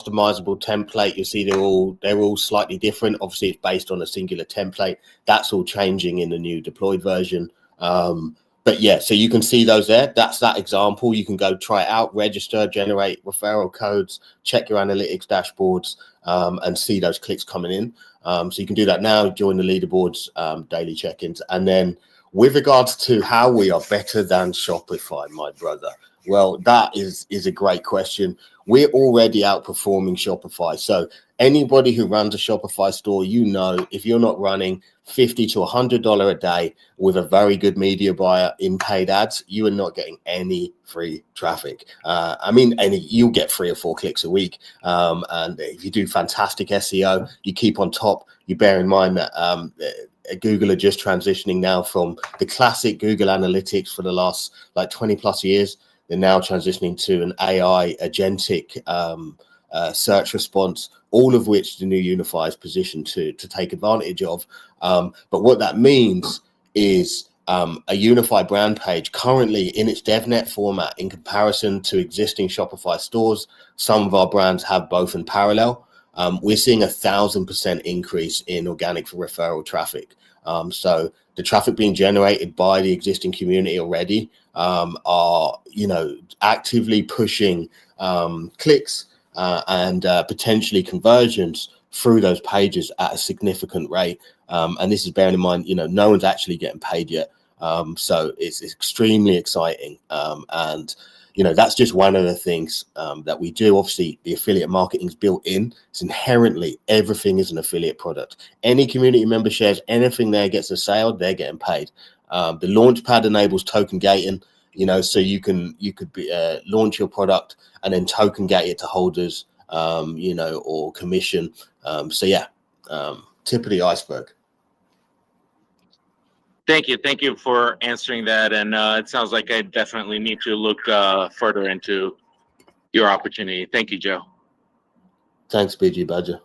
customizable template. You see they're all slightly different. Obviously, it's based on a singular template. That's all changing in the new deployed version. But yeah, so you can see those there. That's that example. You can go try it out, register, generate referral codes, check your analytics dashboards, and see those clicks coming in. So you can do that now, join the leaderboards, daily check-ins. And then with regards to how we are better than Shopify, my brother, well, that is a great question. We're already outperforming Shopify. So anybody who runs a Shopify store, you know, if you're not running $50 to $100 a day with a very good media buyer in paid ads, you are not getting any free traffic. I mean, you'll get 3 or 4 clicks a week. And if you do fantastic SEO, you keep on top. You bear in mind that Google are just transitioning now from the classic Google Analytics for the last like 20 plus years. They're now transitioning to an AI agentic search response, all of which the new Unify is positioned to take advantage of. But what that means is a Unify brand page currently in its DevNet format in comparison to existing Shopify stores. Some of our brands have both in parallel. We're seeing 1,000% increase in organic referral traffic. So the traffic being generated by the existing community already are, you know, actively pushing clicks and potentially conversions through those pages at a significant rate. And this is bearing in mind, you know, no one's actually getting paid yet. So it's extremely exciting. And you know, that's just one of the things that we do. Obviously, the affiliate marketing is built in. It's inherently, everything is an affiliate product. Any community member shares anything there gets a sale, they're getting paid. The Launchpad enables token gating, you know, so you could launch your product and then token gate it to holders, you know, or commission. So yeah, tip of the iceberg. Thank you for answering that. And it sounds like I definitely need to look further into your opportunity. Thank you, Joe. Thanks, BG Badger.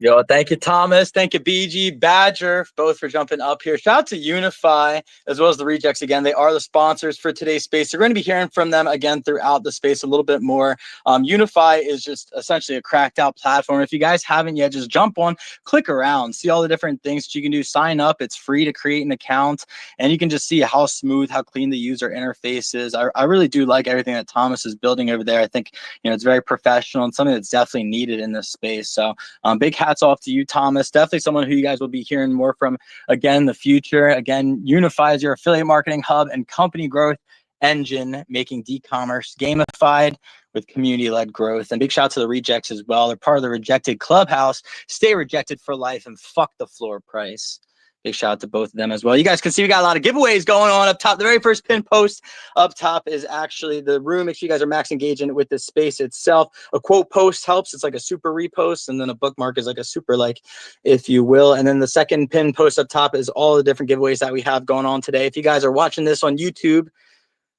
Yo, thank you, Thomas. Thank you, BG Badger, both for jumping up here. Shout out to Unify as well as the Rejects again. They are the sponsors for today's space. You're going to be hearing from them again throughout the space a little bit more. Unify is just essentially a cracked out platform. If you guys haven't yet, just jump on, click around, see all the different things that you can do. Sign up. It's free to create an account, and you can just see how smooth, how clean the user interface is. I really do like everything that Thomas is building over there. I think, you know, it's very professional and something that's definitely needed in this space. So big hats off to you, Thomas. Definitely someone who you guys will be hearing more from again in the future. Again, Unify is your affiliate marketing hub and company growth engine, making e-commerce gamified with community-led growth. And big shout out to the Rejects as well. They're part of the Rejected Clubhouse. Stay rejected for life and fuck the floor price. Big shout out to both of them as well. You guys can see we got a lot of giveaways going on up top. The very first pin post up top is actually the room. Make sure you guys are max engaging with this space itself. A quote post helps. It's like a super repost. And then a bookmark is like a super like, if you will. And then the second pin post up top is all the different giveaways that we have going on today. If you guys are watching this on YouTube,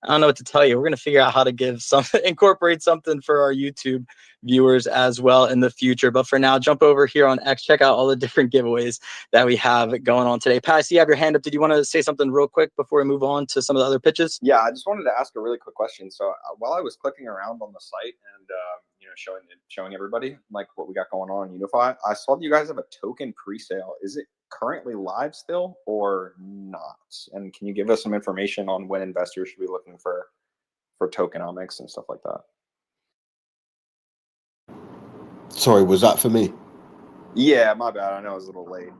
I don't know what to tell you. We're going to figure out how to give something, incorporate something for our YouTube viewers as well in the future. But for now, jump over here on X, check out all the different giveaways that we have going on today. Pat, you have your hand up. Did you want to say something real quick before we move on to some of the other pitches? Yeah, I just wanted to ask a really quick question. So while I was clicking around on the site and you know, showing everybody like what we got going on in Unify, I saw that you guys have a token pre-sale. Is it currently live still or not? And can you give us some information on when investors should be looking for tokenomics and stuff like that? Sorry, was that for me? Yeah, my bad. I know I was a little late.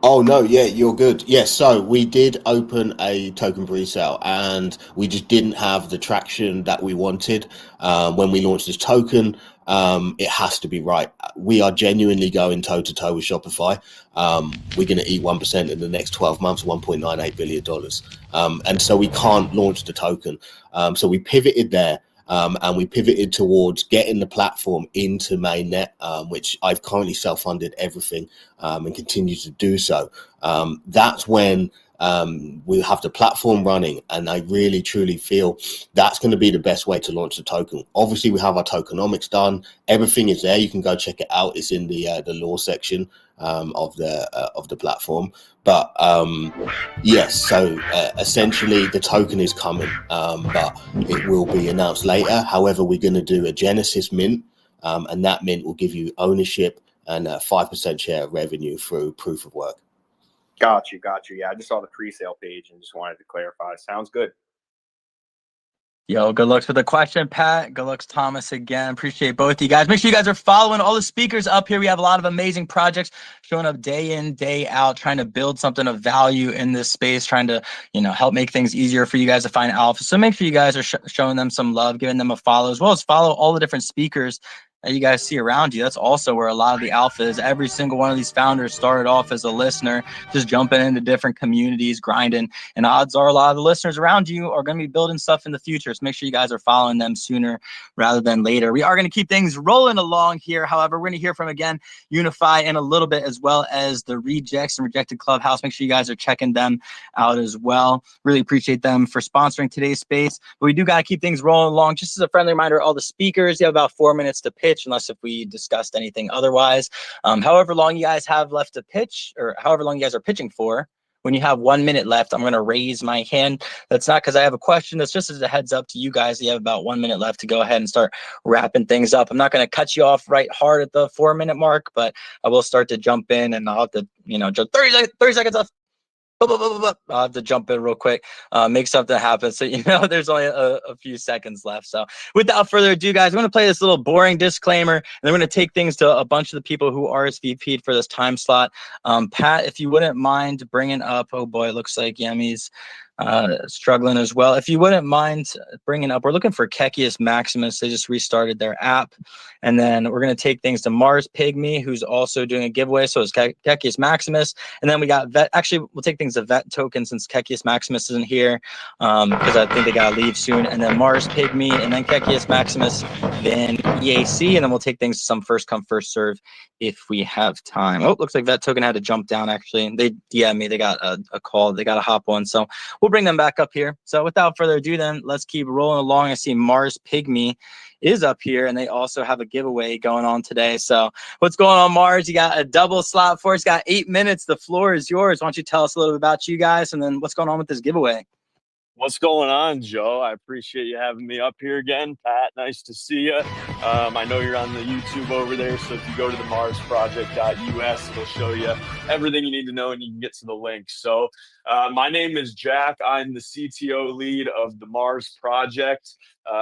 Oh, no, yeah, you're good. Yes, so we did open a token pre-sale and we just didn't have the traction that we wanted. When we launched this token, it has to be right. We are genuinely going toe-to-toe with Shopify. We're going to eat 1% in the next 12 months, $1.98 billion. And so we can't launch the token. So we pivoted there. And we pivoted towards getting the platform into mainnet, which I've currently self-funded everything and continue to do so. That's when We have the platform running, and I really truly feel that's going to be the best way to launch the token. Obviously, we have our tokenomics done. Everything is there. You can go check it out. It's in the law section of the platform. But yes, so essentially the token is coming, but it will be announced later. However, we're going to do a Genesis mint, and that mint will give you ownership and a 5% share of revenue through proof of work. Got you. Yeah, I just saw the pre-sale page and just wanted to clarify. Sounds good. Yo, good looks for the question, Pat. Good looks, Thomas, again. Appreciate both of you guys. Make sure you guys are following all the speakers up here. We have a lot of amazing projects showing up day in, day out, trying to build something of value in this space, trying to, help make things easier for you guys to find alpha. So make sure you guys are showing them some love, giving them a follow, as well as follow all the different speakers that you guys see around you. That's also where a lot of the alpha is. Every single one of these founders started off as a listener, just jumping into different communities, grinding, and odds are a lot of the listeners around you are going to be building stuff in the future. So make sure you guys are following them sooner rather than later. We are going to keep things rolling along here. However, we're going to hear from, again, Unify in a little bit, as well as the Rejects and Rejected Clubhouse. Make sure you guys are checking them out as well. Really appreciate them for sponsoring today's space. But we do got to keep things rolling along. Just as a friendly reminder, all the speakers, you have about 4 minutes to pitch, unless if we discussed anything otherwise. However long you guys have left to pitch, or however long you guys are pitching for, when you have 1 minute left, I'm going to raise my hand. That's not because I have a question. That's just as a heads up to you guys. You have about 1 minute left to go ahead and start wrapping things up. I'm not going to cut you off right hard at the 4 minute mark, but I will start to jump in, and I'll have to, jump 30 seconds left. I'll have to jump in real quick, make something happen. So, there's only a few seconds left. So without further ado, guys, I'm going to play this little boring disclaimer, and then we're going to take things to a bunch of the people who RSVP'd for this time slot. Pat, if you wouldn't mind bringing up, oh boy, it looks like Yemi's struggling as well. If you wouldn't mind bringing up, we're looking for Kekius Maximus. They just restarted their app. And then we're going to take things to Mars Pygmy, who's also doing a giveaway. So it's Kekius Maximus. And then we got Vet. Actually, we'll take things to Vet Token since Kekius Maximus isn't here, because I think they got to leave soon. And then Mars Pygmy, and then Kekius Maximus, then EAC. And then we'll take things to some first come, first serve if we have time. Oh, looks like Vet Token had to jump down, actually. They DM'd me. They got a call. They got to hop on. So we'll bring them back up here. So without further ado, then let's keep rolling along. I see Mars Pygmy is up here, and they also have a giveaway going on today. So what's going on, Mars? You got a double slot for us. Got 8 minutes. The floor is yours. Why don't you tell us a little bit about you guys, and then what's going on with this giveaway? What's going on, Joe? I appreciate you having me up here again. Pat, nice to see you. I know you're on the YouTube over there, so if you go to the marsproject.us, it'll show you everything you need to know, and you can get to the link. So my name is Jack. I'm the CTO lead of the Mars Project.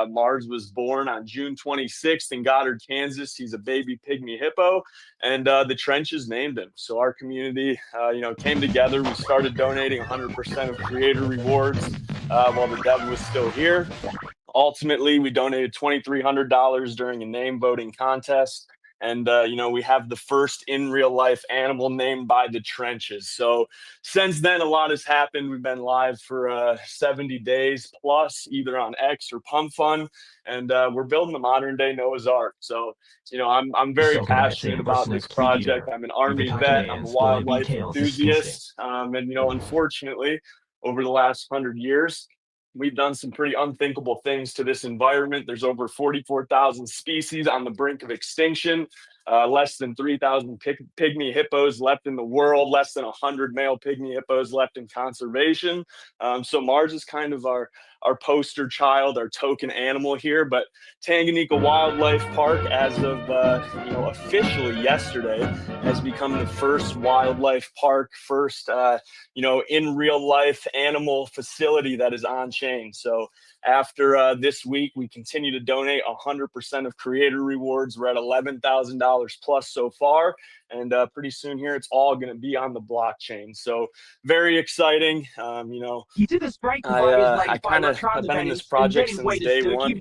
Mars was born on June 26th in Goddard, Kansas. He's a baby pygmy hippo, and the trenches named him. So our community, came together. We started donating 100% of creator rewards while the dev was still here. Ultimately, we donated $2,300 during a name voting contest. And, we have the first in real life animal named by the trenches. So since then, a lot has happened. We've been live for 70 days plus, either on X or Pump Fun. And we're building the modern day Noah's Ark. So, I'm very passionate about this project. I'm an Army vet. I'm a wildlife enthusiast. And, unfortunately, over the last 100 years, we've done some pretty unthinkable things to this environment. There's over 44,000 species on the brink of extinction, less than 3,000 pygmy hippos left in the world, less than 100 male pygmy hippos left in conservation. So Mars is kind of our poster child, our token animal here. But Tanganyika Wildlife Park, as of officially yesterday, has become the first wildlife park, first in real life animal facility that is on chain. So after this week, we continue to donate 100% of creator rewards. We're at $11,000 plus so far. And pretty soon here, it's all going to be on the blockchain. So very exciting. I've been in this project since day one.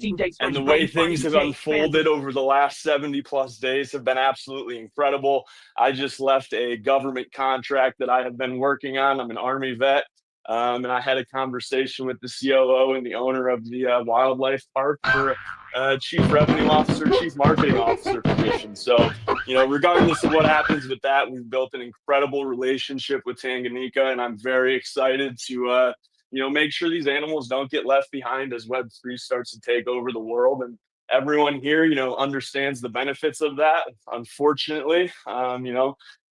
And the way things have unfolded over the last 70 plus days have been absolutely incredible. I just left a government contract that I have been working on. I'm an Army vet. And I had a conversation with the COO and the owner of the wildlife park for chief revenue officer, chief marketing officer position. So, regardless of what happens with that, we've built an incredible relationship with Tanganyika, and I'm very excited to, make sure these animals don't get left behind as Web3 starts to take over the world. And everyone here, understands the benefits of that. Unfortunately,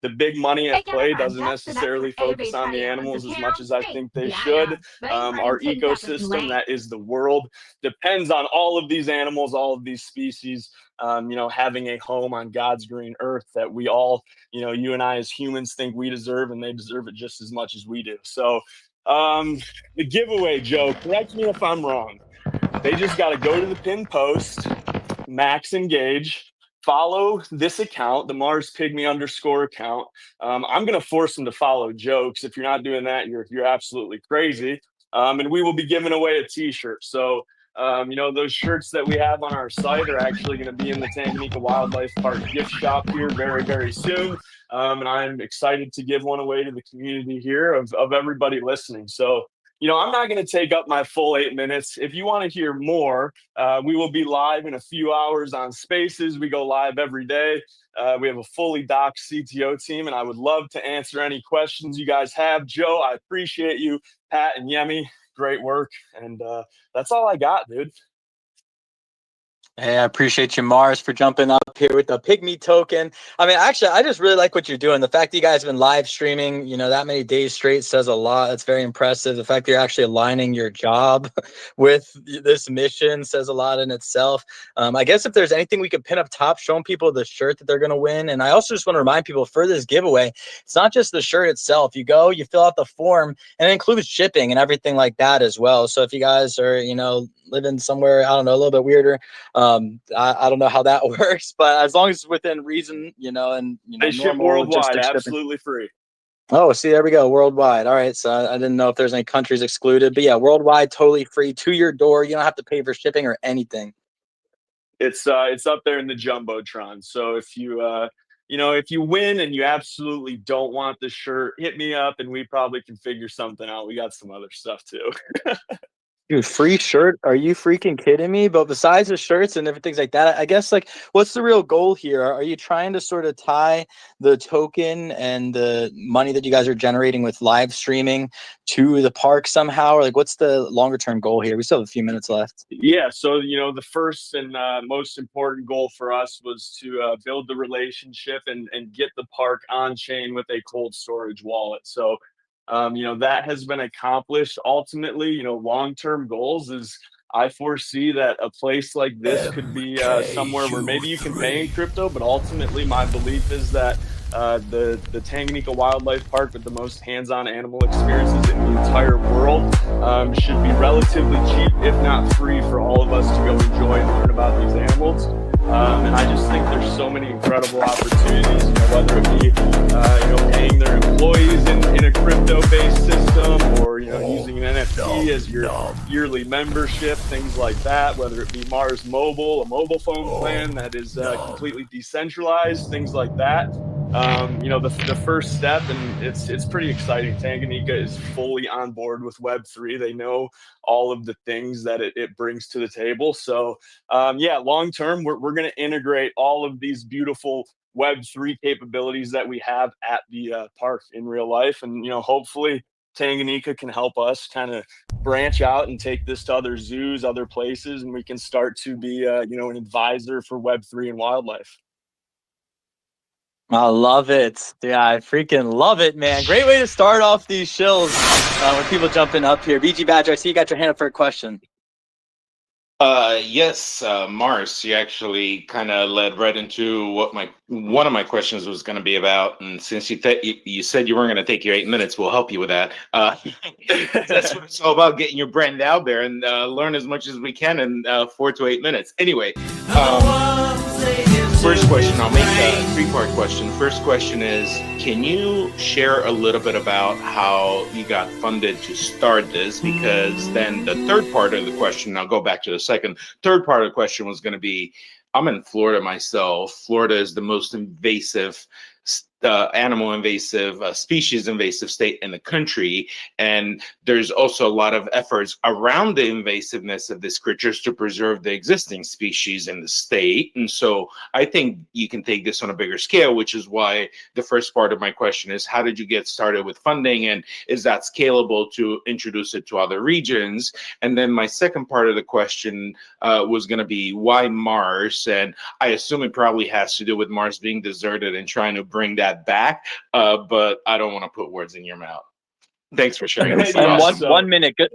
the big money at play doesn't necessarily focus on the animals as much as I think they should. Our ecosystem, that is the world, depends on all of these animals, all of these species, having a home on God's green earth that we all, you and I as humans think we deserve, and they deserve it just as much as we do. So the giveaway, Joe, correct me if I'm wrong. They just got to go to the pin post, max engage, follow this account, the Mars Pygmy _ account. I'm going to force them to follow Joe, because if you're not doing that, you're absolutely crazy. And we will be giving away a t-shirt. So, those shirts that we have on our site are actually going to be in the Tanganyika Wildlife Park gift shop here very, very soon. And I'm excited to give one away to the community here of everybody listening. So, I'm not going to take up my full 8 minutes. If you want to hear more, we will be live in a few hours on Spaces. We go live every day. We have a fully docked CTO team, and I would love to answer any questions you guys have. Joe, I appreciate you. Pat and Yemi, great work. And that's all I got, dude. Hey, I appreciate you, Mars, for jumping up here with the Pygmy token. I mean, actually, I just really like what you're doing. The fact that you guys have been live streaming, that many days straight says a lot. It's very impressive. The fact that you're actually aligning your job with this mission says a lot in itself. I guess if there's anything we could pin up top, showing people the shirt that they're going to win. And I also just want to remind people for this giveaway, it's not just the shirt itself. You go, you fill out the form, and it includes shipping and everything like that as well. So if you guys are, living somewhere, I don't know, a little bit weirder, I don't know how that works, but as long as it's within reason, they ship worldwide, absolutely free. Oh, see, there we go, worldwide. All right, so I didn't know if there's any countries excluded, but yeah, worldwide, totally free to your door. You don't have to pay for shipping or anything. It's up there in the jumbotron. So if you if you win and you absolutely don't want the shirt, hit me up and we probably can figure something out. We got some other stuff too. Dude, free shirt? Are you freaking kidding me? But besides the shirts and everything like that, I guess, what's the real goal here? Are you trying to sort of tie the token and the money that you guys are generating with live streaming to the park somehow? Or what's the longer term goal here? We still have a few minutes left. Yeah. So, the first and most important goal for us was to build the relationship and get the park on chain with a cold storage wallet. So, that has been accomplished. Ultimately, long-term goals is I foresee that a place like this could be somewhere where maybe you can pay in crypto, but ultimately my belief is that the Tanganyika Wildlife Park with the most hands-on animal experiences in the entire world should be relatively cheap, if not free, for all of us to go enjoy and learn about these animals. And I just think there's so many incredible opportunities, whether it be, paying their employees in a crypto-based system, or, using an NFT as your yearly membership, things like that, whether it be Mars Mobile, a mobile phone plan that is completely decentralized, things like that. The first step, and it's pretty exciting. Tanganyika is fully on board with Web3. They know all of the things that it brings to the table. So, long term, we're going to integrate all of these beautiful Web3 capabilities that we have at the park in real life. And, hopefully Tanganyika can help us kind of branch out and take this to other zoos, other places, and we can start to be, an advisor for Web3 and wildlife. I love it. Yeah, I freaking love it, man. Great way to start off these shills with people jumping up here. BG Badger, I see you got your hand up for a question. Yes, Mars, you actually kind of led right into what one of my questions was going to be about. And since you said you weren't going to take your 8 minutes, we'll help you with that. That's what it's all about, getting your brand out there and learn as much as we can in 4 to 8 minutes. Anyway, first question, I'll make a 3-part question. First question is, can you share a little bit about how you got funded to start this? Because then the third part of the question, I'll go back to the third part of the question was going to be, I'm in Florida myself. Florida is the most invasive the animal invasive species invasive state in the country, and there's also a lot of efforts around the invasiveness of these creatures to preserve the existing species in the state. And so I think you can take this on a bigger scale, which is why the first part of my question is, how did you get started with funding, and is that scalable to introduce it to other regions? And then my second part of the question was going to be, why Mars? And I assume it probably has to do with Mars being deserted and trying to bring that back, but I don't want to put words in your mouth. Thanks for sharing. This is And awesome. 1 minute. Good.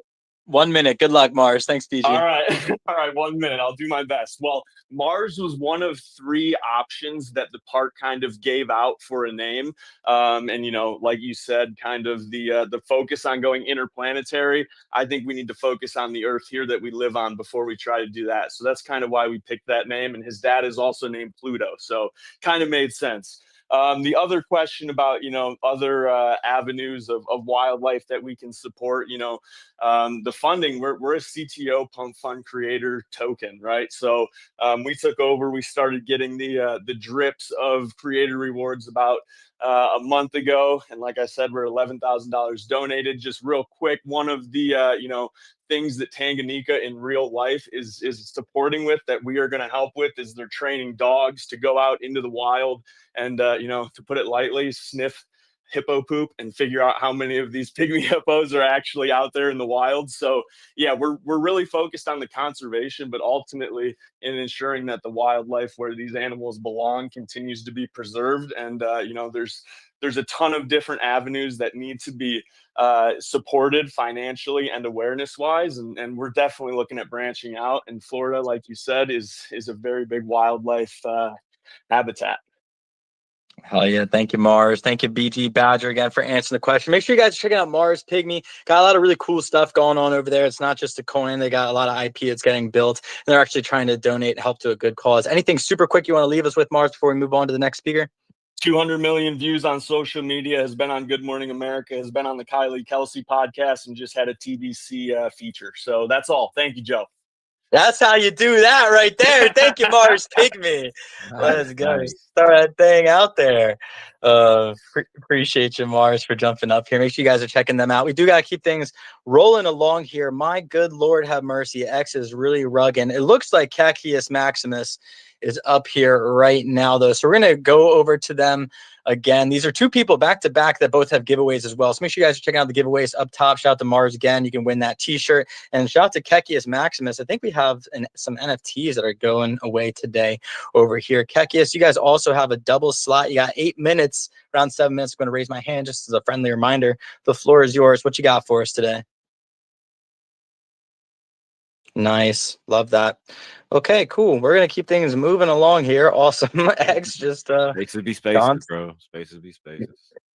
1 minute. Good luck, Mars. Thanks, BG. All right. All right. 1 minute. I'll do my best. Well, Mars was one of 3 options that the park kind of gave out for a name. And, you know, like you said, kind of the focus on going interplanetary. I think we need to focus on the Earth here that we live on before we try to do that. So that's kind of why we picked that name. And his dad is also named Pluto. So kind of made sense. The other question about, you know, other avenues of wildlife that we can support, you know, the funding, we're a CTO Pump Fund Creator token, right? So we took over, we started getting the drips of creator rewards about a month ago. And like I said, we're $11,000 donated. Just real quick, one of the, you know, things that Tanganyika in real life is supporting with, that we are going to help with, is they're training dogs to go out into the wild and, you know, to put it lightly, sniff hippo poop and figure out how many of these pygmy hippos are actually out there in the wild. So yeah, we're really focused on the conservation, but ultimately in ensuring that the wildlife where these animals belong continues to be preserved. And you know, there's a ton of different avenues that need to be supported financially and awareness wise, and we're definitely looking at branching out. And Florida, like you said, is a very big wildlife habitat. Hell yeah. Thank you, Mars. Thank you, BG Badger, again, for answering the question. Make sure you guys are checking out Mars Pygmy. Got a lot of really cool stuff going on over there. It's not just a coin. They got a lot of IP that's getting built. And they're actually trying to donate help to a good cause. Anything super quick you want to leave us with, Mars, before we move on to the next speaker? 200 million views on social media, has been on Good Morning America, has been on the Kylie Kelsey podcast, and just had a TBC feature. So that's all. Thank you, Joe. That's how you do that right there. Thank you, Mars Pygmy. Let's go. Start that thing out there. Appreciate you, Mars, for jumping up here. Make sure you guys are checking them out. We do got to keep things rolling along here. My good Lord have mercy. X is really rugging. It looks like Cacius Maximus is up here right now, though. So we're going to go over to them again. These are 2 people back to back that both have giveaways as well. So make sure you guys are checking out the giveaways up top. Shout out to Mars again. You can win that t-shirt. And shout out to Cacius Maximus. I think we have some NFTs that are going away today over here. Cacius, you guys also have a double slot. You got 8 minutes, around 7 minutes. I'm going to raise my hand just as a friendly reminder. The floor is yours. What you got for us today? Nice. Love that. Okay, cool. We're going to keep things moving along here. Awesome. X just spaces be spaces, bro. Spaces be spaces.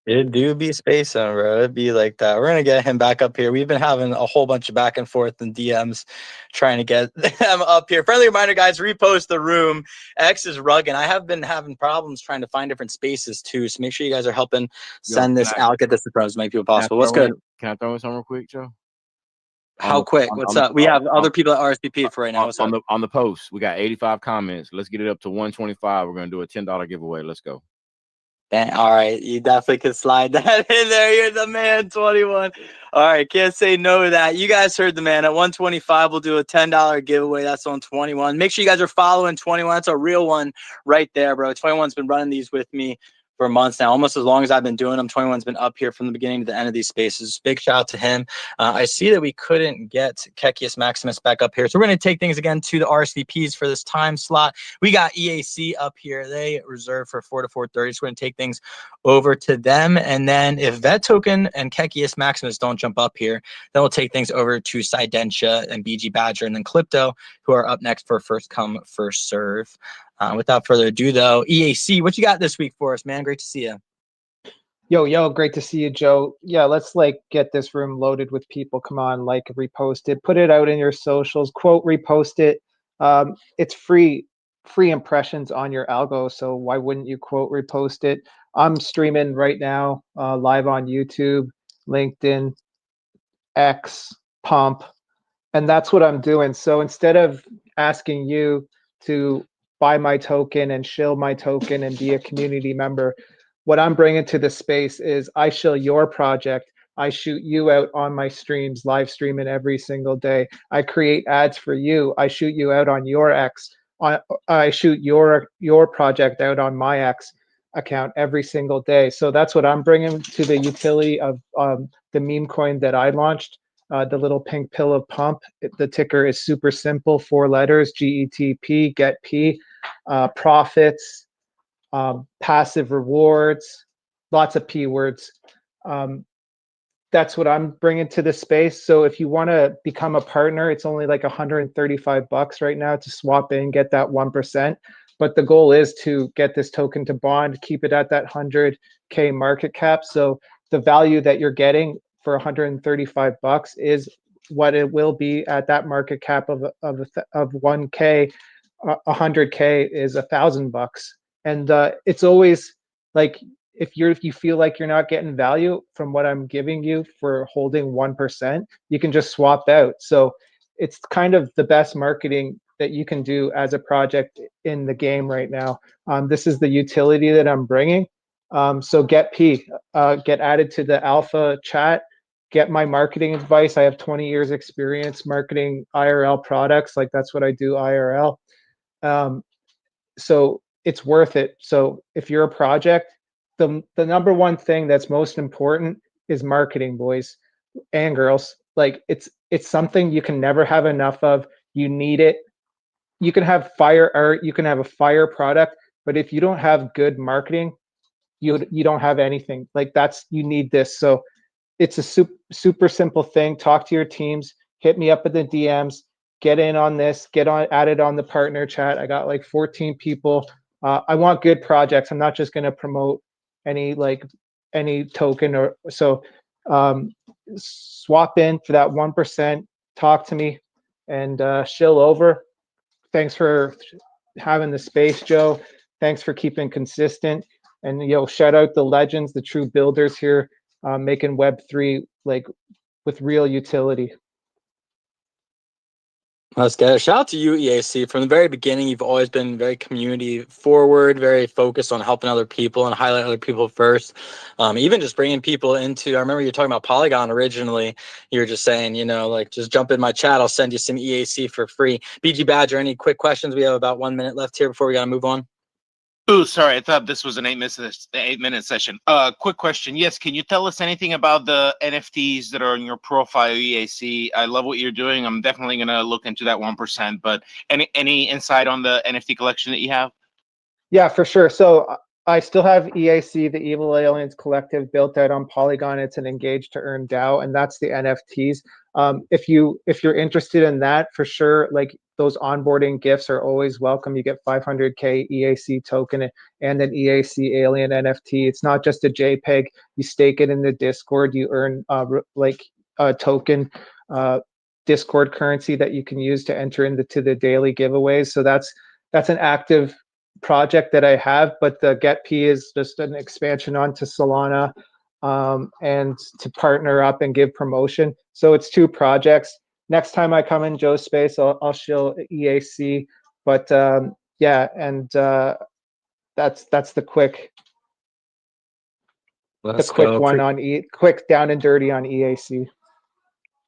It do be spacing, bro. It'd be like that. We're going to get him back up here. We've been having a whole bunch of back and forth in DMs trying to get them up here. Friendly reminder, guys, repost the room. X is rugging. I have been having problems trying to find different spaces too. So make sure you guys are helping send this out, get this to as many people possible. What's good? Can I throw in something real quick, Joe? How quick? What's up? We have other people that RSVP for right now. What's up? On the post, we got 85 comments. Let's get it up to 125. We're going to do a $10 giveaway. Let's go. All right, you definitely could slide that in there. You're the man, 21. All right, can't say no to that. You guys heard the man. At 125, we'll do a $10 giveaway. That's on 21. Make sure you guys are following 21. That's a real one right there, bro. 21's been running these with me for months now, almost as long as I've been doing them. 21's been up here from the beginning to the end of these spaces. Big shout out to him. I see that we couldn't get Cacius Maximus back up here. So we're going to take things again to the RSVPs for this time slot. We got EAC up here. They reserved for 4 to 4:30. So we're going to take things over to them. And then if Vet Token and Cacius Maximus don't jump up here, then we'll take things over to Sidentia and BG Badger and then Clipto, who are up next for first come, first serve. Without further ado, though, EAC, what you got this week for us, man? Great to see you. Yo, great to see you, Joe. Yeah, let's get this room loaded with people. Come on, repost it, put it out in your socials, quote, repost it. It's free impressions on your algo, so why wouldn't you quote, repost it? I'm streaming right now, live on YouTube, LinkedIn, X, Pump, and that's what I'm doing. So instead of asking you to buy my token and shill my token and be a community member, what I'm bringing to the space is I show your project. I shoot you out on my streams, live streaming every single day. I create ads for you. I shoot you out on your X. I shoot your project out on my X account every single day. So that's what I'm bringing to the utility of the meme coin that I launched, the little pink pill of pump. The ticker is super simple, 4 letters, GETP, get P, profits, passive rewards, lots of P words. That's what I'm bringing to the space. So if you want to become a partner, it's only like $135 right now to swap in, get that 1%. But the goal is to get this token to bond, keep it at that 100K market cap. So the value that you're getting for $135 is what it will be at that market cap of 1K. 100K is $1,000, and it's always like, if you feel like you're not getting value from what I'm giving you for holding 1%, you can just swap out. So it's kind of the best marketing that you can do as a project in the game right now. This is the utility that I'm bringing. So get P, get added to the alpha chat, get my marketing advice. I have 20 years experience marketing IRL products. Like, that's what I do, IRL. So it's worth it. So if you're a project, the number one thing that's most important is marketing, boys and girls. Like, it's something you can never have enough of. You need it. You can have fire art, you can have a fire product, but if you don't have good marketing, you don't have anything. Like, you need this. So it's a super simple thing. Talk to your teams, hit me up in the DMs, get in on this, added on the partner chat. I got like 14 people. I want good projects. I'm not just going to promote any token or so. Swap in for that 1%, talk to me, and shill over. Thanks for having the space, Joe. Thanks for keeping consistent. And shout out the legends, the true builders here, making Web3 like with real utility. Let's get it. Shout out to you, EAC. From the very beginning, you've always been very community forward, very focused on helping other people and highlight other people first. Even just bringing people into, I remember you were talking about Polygon originally. You were just saying, like, just jump in my chat. I'll send you some EAC for free. BG Badger, any quick questions? We have about 1 minute left here before we got to move on. Oh, sorry. I thought this was an 8-minute session. Quick question. Yes. Can you tell us anything about the NFTs that are on your profile, EAC? I love what you're doing. I'm definitely going to look into that 1%, but any insight on the NFT collection that you have? Yeah, for sure. So I still have EAC, the Evil Aliens Collective, built out on Polygon. It's an engage to earn DAO, and that's the NFTs. If you're interested in that, for sure, like, those onboarding gifts are always welcome. You get 500K EAC token and an EAC alien NFT. It's not just a JPEG. You stake it in the Discord. You earn like a token Discord currency that you can use to enter into the daily giveaways. So that's an active project that I have, but the GetP is just an expansion onto Solana, and to partner up and give promotion. So it's 2 projects. Next time I come in Joe's space, I'll show EAC, but yeah, and that's the quick quick down and dirty on EAC.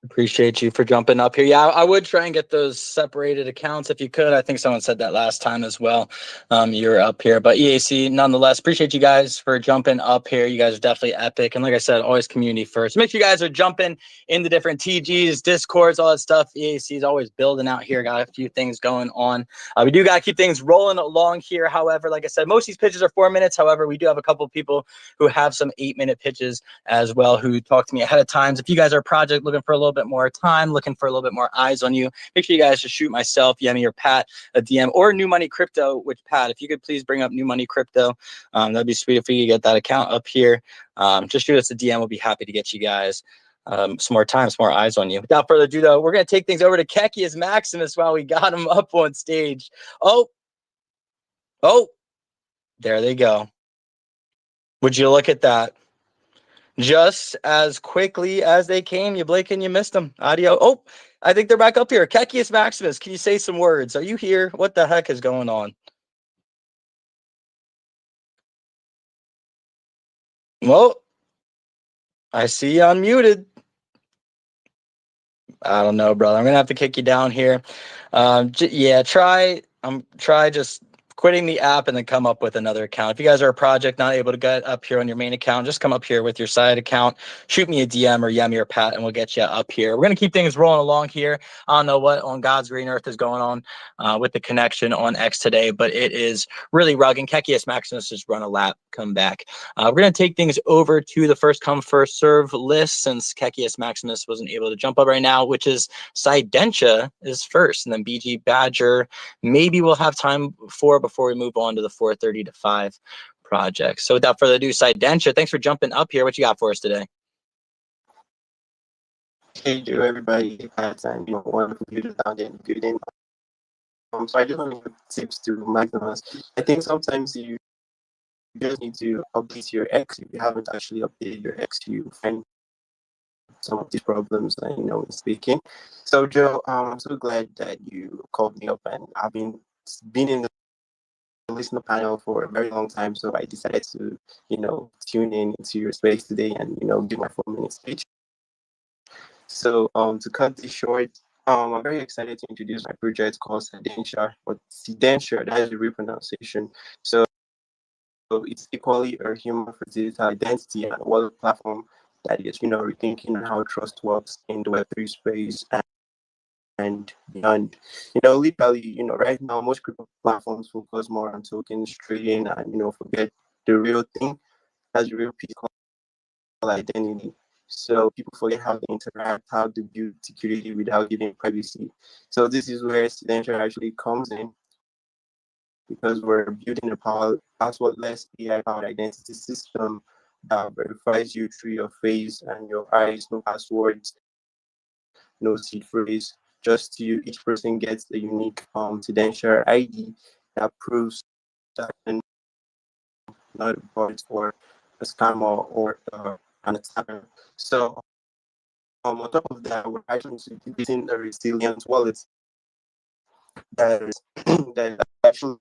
Appreciate you for jumping up here. Yeah, I would try and get those separated accounts if you could. I think someone said that last time as well. You're up here, but EAC, nonetheless, appreciate you guys for jumping up here. You guys are definitely epic. And like I said, always community first. Make sure you guys are jumping in the different TGs, Discords, all that stuff. EAC is always building out here. Got a few things going on. We do got to keep things rolling along here. However, like I said, most of these pitches are 4 minutes. However, we do have a couple of people who have some 8-minute pitches as well, who talk to me ahead of time. If you guys are a project looking for a little bit more time, looking for a little bit more eyes on you, make sure you guys just shoot myself, Yemi, or Pat a DM, or New Money Crypto, which, Pat, if you could please bring up New Money Crypto, that'd be sweet if we could get that account up here. Just shoot us a DM. We'll be happy to get you guys some more time, some more eyes on you. Without further ado, though, we're going to take things over to Kekius Maximus while we got him up on stage. Oh, there they go. Would you look at that? Just as quickly as they came, you blink and you missed them. Audio. Oh, I think they're back up here. Kekius Maximus, can you say some words? Are you here? What the heck is going on? Well, I see you unmuted. I don't know, brother. I'm gonna have to kick you down here. Yeah, try just quitting the app and then come up with another account. If you guys are a project not able to get up here on your main account, just come up here with your side account, shoot me a DM or Yemi or Pat, and we'll get you up here. We're gonna keep things rolling along here. I don't know what on God's green earth is going on with the connection on X today, but it is really rugging. Kekius Maximus just run a lap, come back. We're going to take things over to the first come, first serve list since Kekius Maximus wasn't able to jump up right now, which is Sidentia is first, and then BG Badger. Maybe we'll have time for before we move on to the 4:30 to 5 project. So without further ado, Sidentia, thanks for jumping up here. What you got for us today? Hey, Joe, everybody. And wonderful computer down there. Good in. So I just want to give tips to Maximus. I think sometimes you just need to update your X. If you haven't actually updated your X, you find some of these problems, in speaking. So, Joe, I'm so glad that you called me up, and I've been in the listener panel for a very long time. So I decided to, tune in into your space today and, give my 4-minute speech. So, to cut this short, I'm very excited to introduce my project called Sidentia, or Sidentia, that is the real pronunciation. So it's equally a human for digital identity and a wallet platform that is, rethinking how trust works in the Web3 space and beyond. Literally, right now, most crypto platforms focus more on tokens, trading, and, forget the real thing, that's the real piece called identity. So people forget how to interact, how to build security without giving privacy. So this is where Sidentia actually comes in, because we're building a passwordless AI-powered identity system that verifies you through your face and your eyes, no passwords, no seed phrase, just you. Each person gets a unique Sidentia ID that proves that they're not a bot or a scammer or an attacker. So on top of that, we're actually introducing a resilient wallet that is that is actually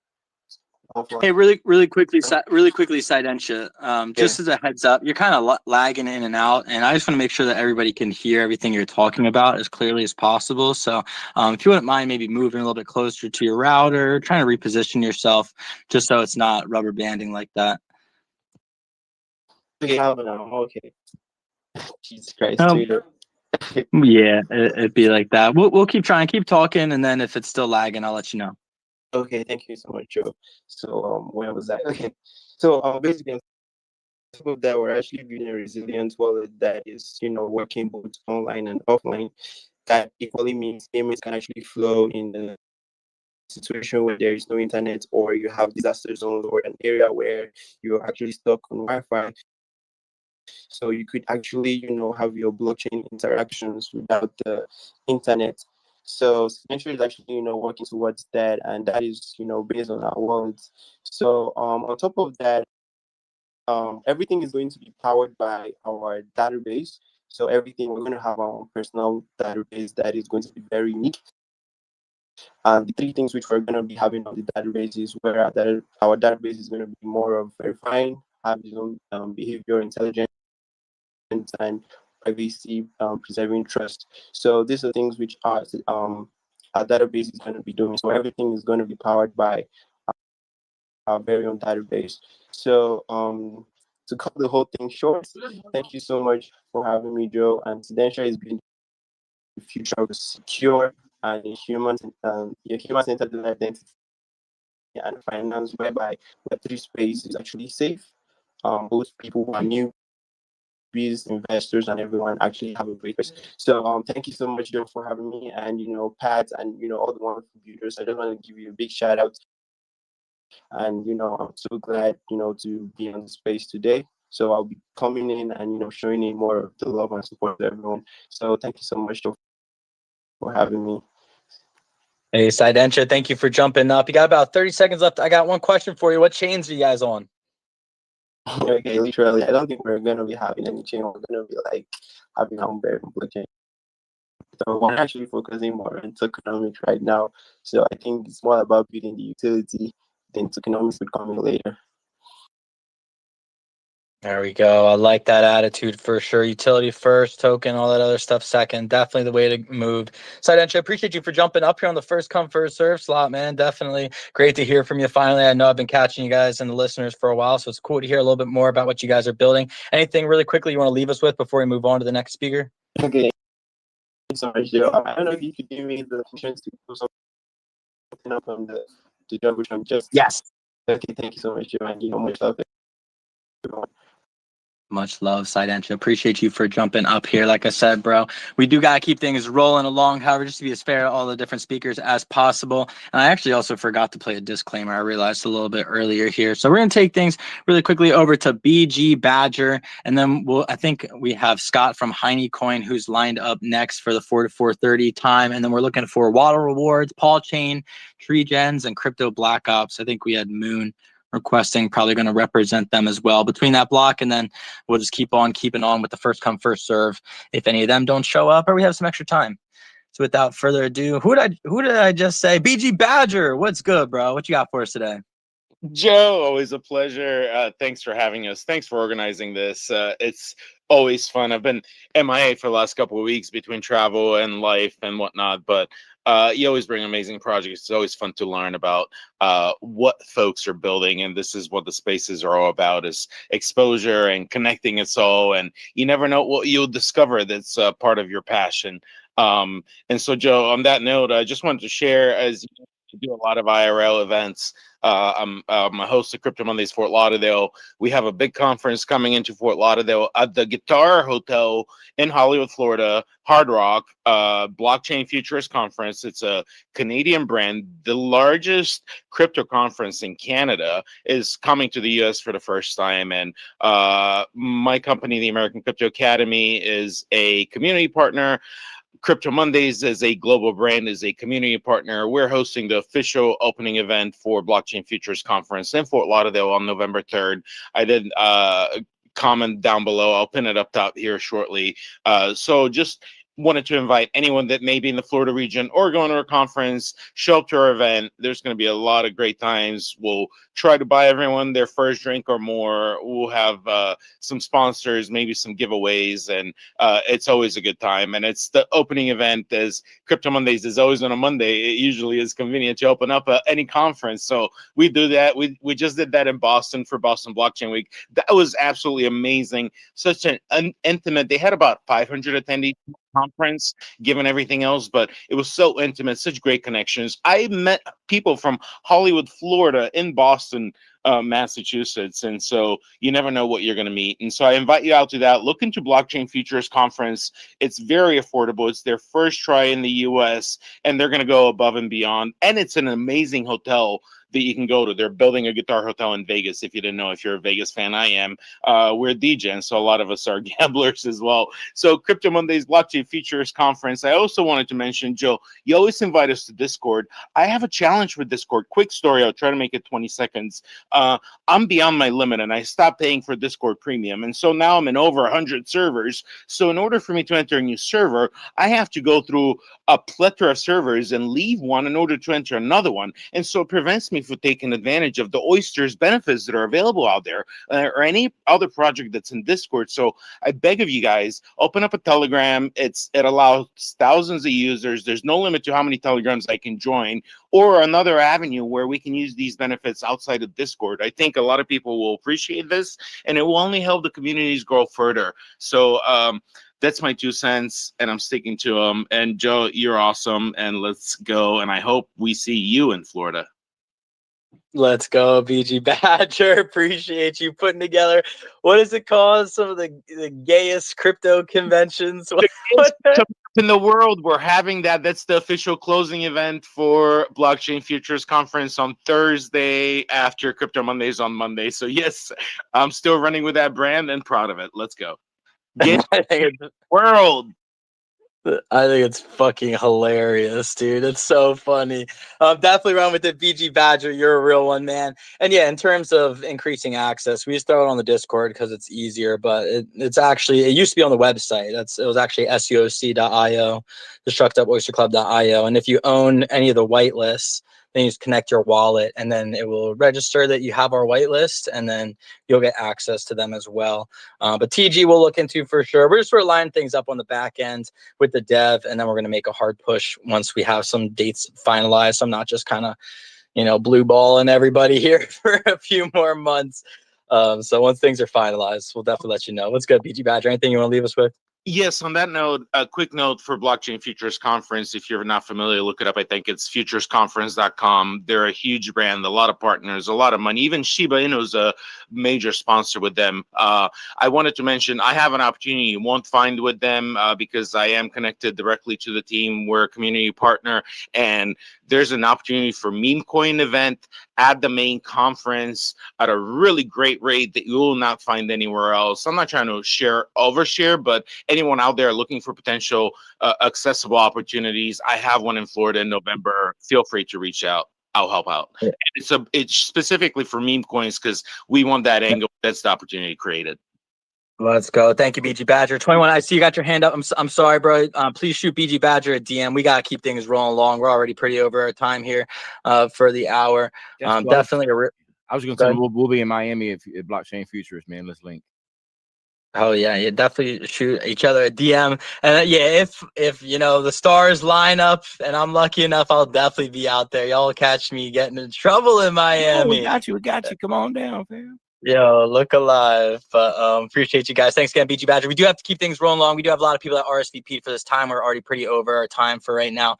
offline. Hey, really quickly, Sidentia, just as a heads up, you're kind of lagging in and out, and I just want to make sure that everybody can hear everything you're talking about as clearly as possible. So if you wouldn't mind maybe moving a little bit closer to your router, trying to reposition yourself just so it's not rubber banding like that. Okay, okay. Jesus Christ, Um, Twitter. yeah, it'd be like that. We'll keep trying, keep talking, and then if it's still lagging, I'll let you know. Okay, thank you so much, Joe. So where was that? Okay, so basically on top of that, we're actually building a resilient wallet that is, working both online and offline. That equally means payments can actually flow in the situation where there is no internet, or you have disaster zone or an area where you're actually stuck on Wi-Fi. So you could actually, have your blockchain interactions without the internet. So Sidentia is actually, working towards that, and that is, based on our wallets. So on top of that, everything is going to be powered by our database. So everything, we're going to have our own personal database that is going to be very unique. The 3 things which we're going to be having on the database is where our database is going to be more of verifying, have its own behavior intelligence, and privacy, preserving trust. So these are things which our database is going to be doing. So everything is going to be powered by our very own database. So to cut the whole thing short, thank you so much for having me, Joe. And Sidentia is being the future of secure and human-centered identity and finance, whereby Web3 space is actually safe. Both people who are newbies, investors, and everyone actually have a great place. So thank you so much, Joe, for having me, and Pat, and all the wonderful viewers. I just want to give you a big shout out, and I'm so glad to be on the space today. So I'll be coming in and showing you more of the love and support to everyone. So thank you so much, Joe, for having me. Hey, Sidentia, thank you for jumping up. You got about 30 seconds left. I got one question for you. What chains are you guys on? Okay, literally, I don't think we're gonna be having any chain. We're gonna be like having our own very blockchain. So we're actually focusing more on tokenomics right now. So I think it's more about building the utility, then tokenomics would come in later. There we go. I like that attitude for sure. Utility first, token, all that other stuff second. Definitely the way to move. Sidentry, I appreciate you for jumping up here on the first come, first serve slot, man. Definitely great to hear from you finally. I know I've been catching you guys and the listeners for a while, so it's cool to hear a little bit more about what you guys are building. Anything really quickly you want to leave us with before we move on to the next speaker? Okay. Sorry, Joe. I don't know if you could give me the chance to do something up on the jumbotron. Just Yes. okay. Thank you so much, Joe. And much love. Much love, Sidentry. Appreciate you for jumping up here. Like I said, bro, we do got to keep things rolling along, however, just to be as fair to all the different speakers as possible. And I actually also forgot to play a disclaimer. I realized a little bit earlier here. So we're going to take things really quickly over to BG Badger. And then I think we have Scott from Heinecoin who's lined up next for the 4 to 4:30 time. And then we're looking for Waddle Rewards, Paul Chain, Tree Gens, and Crypto Black Ops. I think we had Moon requesting, probably going to represent them as well between that block, and then we'll just keep on keeping on with the first come first serve if any of them don't show up or we have some extra time. So without further ado, who did I just say? BG Badger, what's good, bro? What you got for us today? Joe, always a pleasure. Thanks for having us. Thanks for organizing this. It's always fun. I've been MIA for the last couple of weeks between travel and life and whatnot, but you always bring amazing projects. It's always fun to learn about what folks are building, and this is what the spaces are all about: is exposure and connecting us all. And you never know what you'll discover that's part of your passion. And so, Joe, on that note, I just wanted to share, as you do a lot of IRL events. I'm a host of Crypto Mondays Fort Lauderdale. We have a big conference coming into Fort Lauderdale at the Guitar Hotel in Hollywood, Florida, Hard Rock, Blockchain Futurist Conference. It's a Canadian brand. The largest crypto conference in Canada is coming to the US for the first time. And my company, the American Crypto Academy, is a community partner. Crypto Mondays as a global brand is a community partner. We're hosting the official opening event for Blockchain Futures Conference in Fort Lauderdale on November 3rd. I did comment down below. I'll pin it up top here shortly. So just wanted to invite anyone that may be in the Florida region or going to a conference, show up to our event. There's going to be a lot of great times. We'll try to buy everyone their first drink or more. We'll have some sponsors, maybe some giveaways, and it's always a good time. And it's the opening event, as Crypto Mondays is always on a Monday. It usually is convenient to open up any conference. So we do that. We just did that in Boston for Boston Blockchain Week. That was absolutely amazing. Such an intimate, they had about 500 attendees conference given everything else, but it was so intimate, such great connections. I met people from Hollywood, Florida, in Boston, Massachusetts, and so you never know what you're going to meet. And so I invite you out to that. Look into Blockchain Futures Conference. It's very affordable. It's their first try in the US, and they're going to go above and beyond. And it's an amazing hotel that you can go to. They're building a guitar hotel in Vegas. If you didn't know, if you're a Vegas fan, I am. We're DJs, so a lot of us are gamblers as well. So Crypto Mondays Blockchain Futures Conference. I also wanted to mention, Joe, you always invite us to Discord. I have a challenge with Discord. Quick story. I'll try to make it 20 seconds. I'm beyond my limit, and I stopped paying for Discord Premium. And so now I'm in over 100 servers. So in order for me to enter a new server, I have to go through a plethora of servers and leave one in order to enter another one. And so it prevents me from taking advantage of the Oysters benefits that are available out there, or any other project that's in Discord. So I beg of you guys, open up a Telegram. It allows thousands of users. There's no limit to how many Telegrams I can join, or another avenue where we can use these benefits outside of Discord. I think a lot of people will appreciate this, and it will only help the communities grow further. So that's my 2 cents, and I'm sticking to them. And Joe, you're awesome, and let's go. And I hope we see you in Florida. Let's go, BG Badger. Appreciate you putting together, what is it called? Some of the gayest crypto conventions. In the world, we're having that. That's the official closing event for Blockchain Futures Conference on Thursday after Crypto Mondays on Monday. So yes, I'm still running with that brand and proud of it. Let's go. Get world. I think it's fucking hilarious, dude. It's so funny. Definitely run with it, BG Badger. You're a real one, man. And yeah, in terms of increasing access, we just throw it on the Discord because it's easier. But it used to be on the website. It was actually suoc.io, destructupOysterClub.io. And if you own any of the whitelists, Then you just connect your wallet, and then it will register that you have our whitelist, and then you'll get access to them as well. But TG we'll look into for sure. We're just sort of lining things up on the back end with the dev, and then we're going to make a hard push once we have some dates finalized. So I'm not just kind of, blue balling everybody here for a few more months. So once things are finalized, we'll definitely let you know. What's good, BG Badger? Anything you want to leave us with? Yes, on that note, a quick note for Blockchain Futures Conference. If you're not familiar, look it up. I think it's futuresconference.com. They're a huge brand, a lot of partners, a lot of money. Even Shiba Inu is a major sponsor with them. I wanted to mention I have an opportunity you won't find with them because I am connected directly to the team. We're a community partner, and there's an opportunity for meme coin event at the main conference at a really great rate that you will not find anywhere else. I'm not trying to overshare, but anyone out there looking for potential accessible opportunities, I have one in Florida in November. Feel free to reach out. I'll help out. Yeah. It's specifically for meme coins because we want that angle. That's the opportunity created. Let's go. Thank you, BG Badger. 21, I see you got your hand up. I'm sorry, bro. Please shoot BG Badger a DM. We got to keep things rolling along. We're already pretty over our time here for the hour. Definitely. I was going to say we'll be in Miami if Blockchain Futures, man. Let's link. Oh yeah, you definitely shoot each other a DM, and if the stars line up and I'm lucky enough, I'll definitely be out there. Y'all catch me getting in trouble in Miami. Oh, we got you. Come on down, fam. Yo, look alive. But appreciate you guys. Thanks again, BG Badger. We do have to keep things rolling along. We do have a lot of people that RSVP'd for this time. We're already pretty over our time for right now.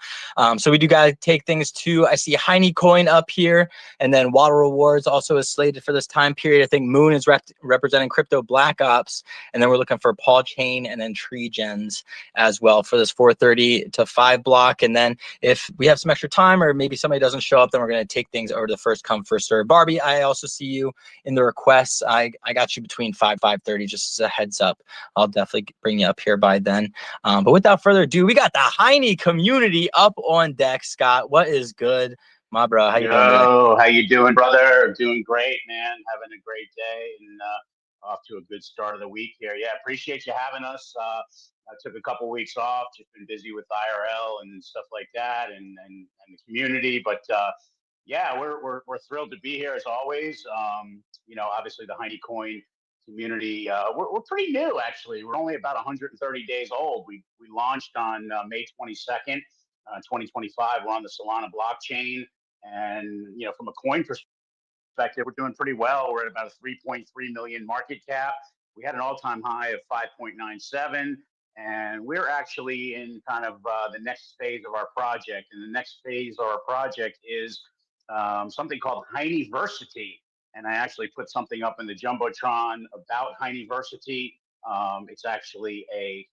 So we do got to take things to, I see Heine Coin up here, and then Water Rewards also is slated for this time period. I think Moon is representing Crypto Black Ops, and then we're looking for Paul Chain and then Tree Gens as well for this 4:30 to 5 block. And then if we have some extra time or maybe somebody doesn't show up, then we're going to take things over to the first come, first serve. Barbie, I also see you in the request. I got you between 5:30, just as a heads up. I'll definitely bring you up here by then. But without further ado, we got the Heine community up on deck. Scott, what is good, my bro? How you doing today? How you doing, brother? Doing great, man. Having a great day and off to a good start of the week here. Yeah, appreciate you having us. I took a couple weeks off, just been busy with IRL and stuff like that, and the community. But yeah, we're thrilled to be here as always. Obviously the Heine Coin community, we're pretty new actually. We're only about 130 days old. We launched on May 22nd, 2025. We're on the Solana blockchain, and from a coin perspective, we're doing pretty well. We're at about a 3.3 million market cap. We had an all-time high of 5.97, and we're actually in kind of the next phase of our project. And the next phase of our project is something called Heineversity. And I actually put something up in the Jumbotron about Heineversity. It's actually a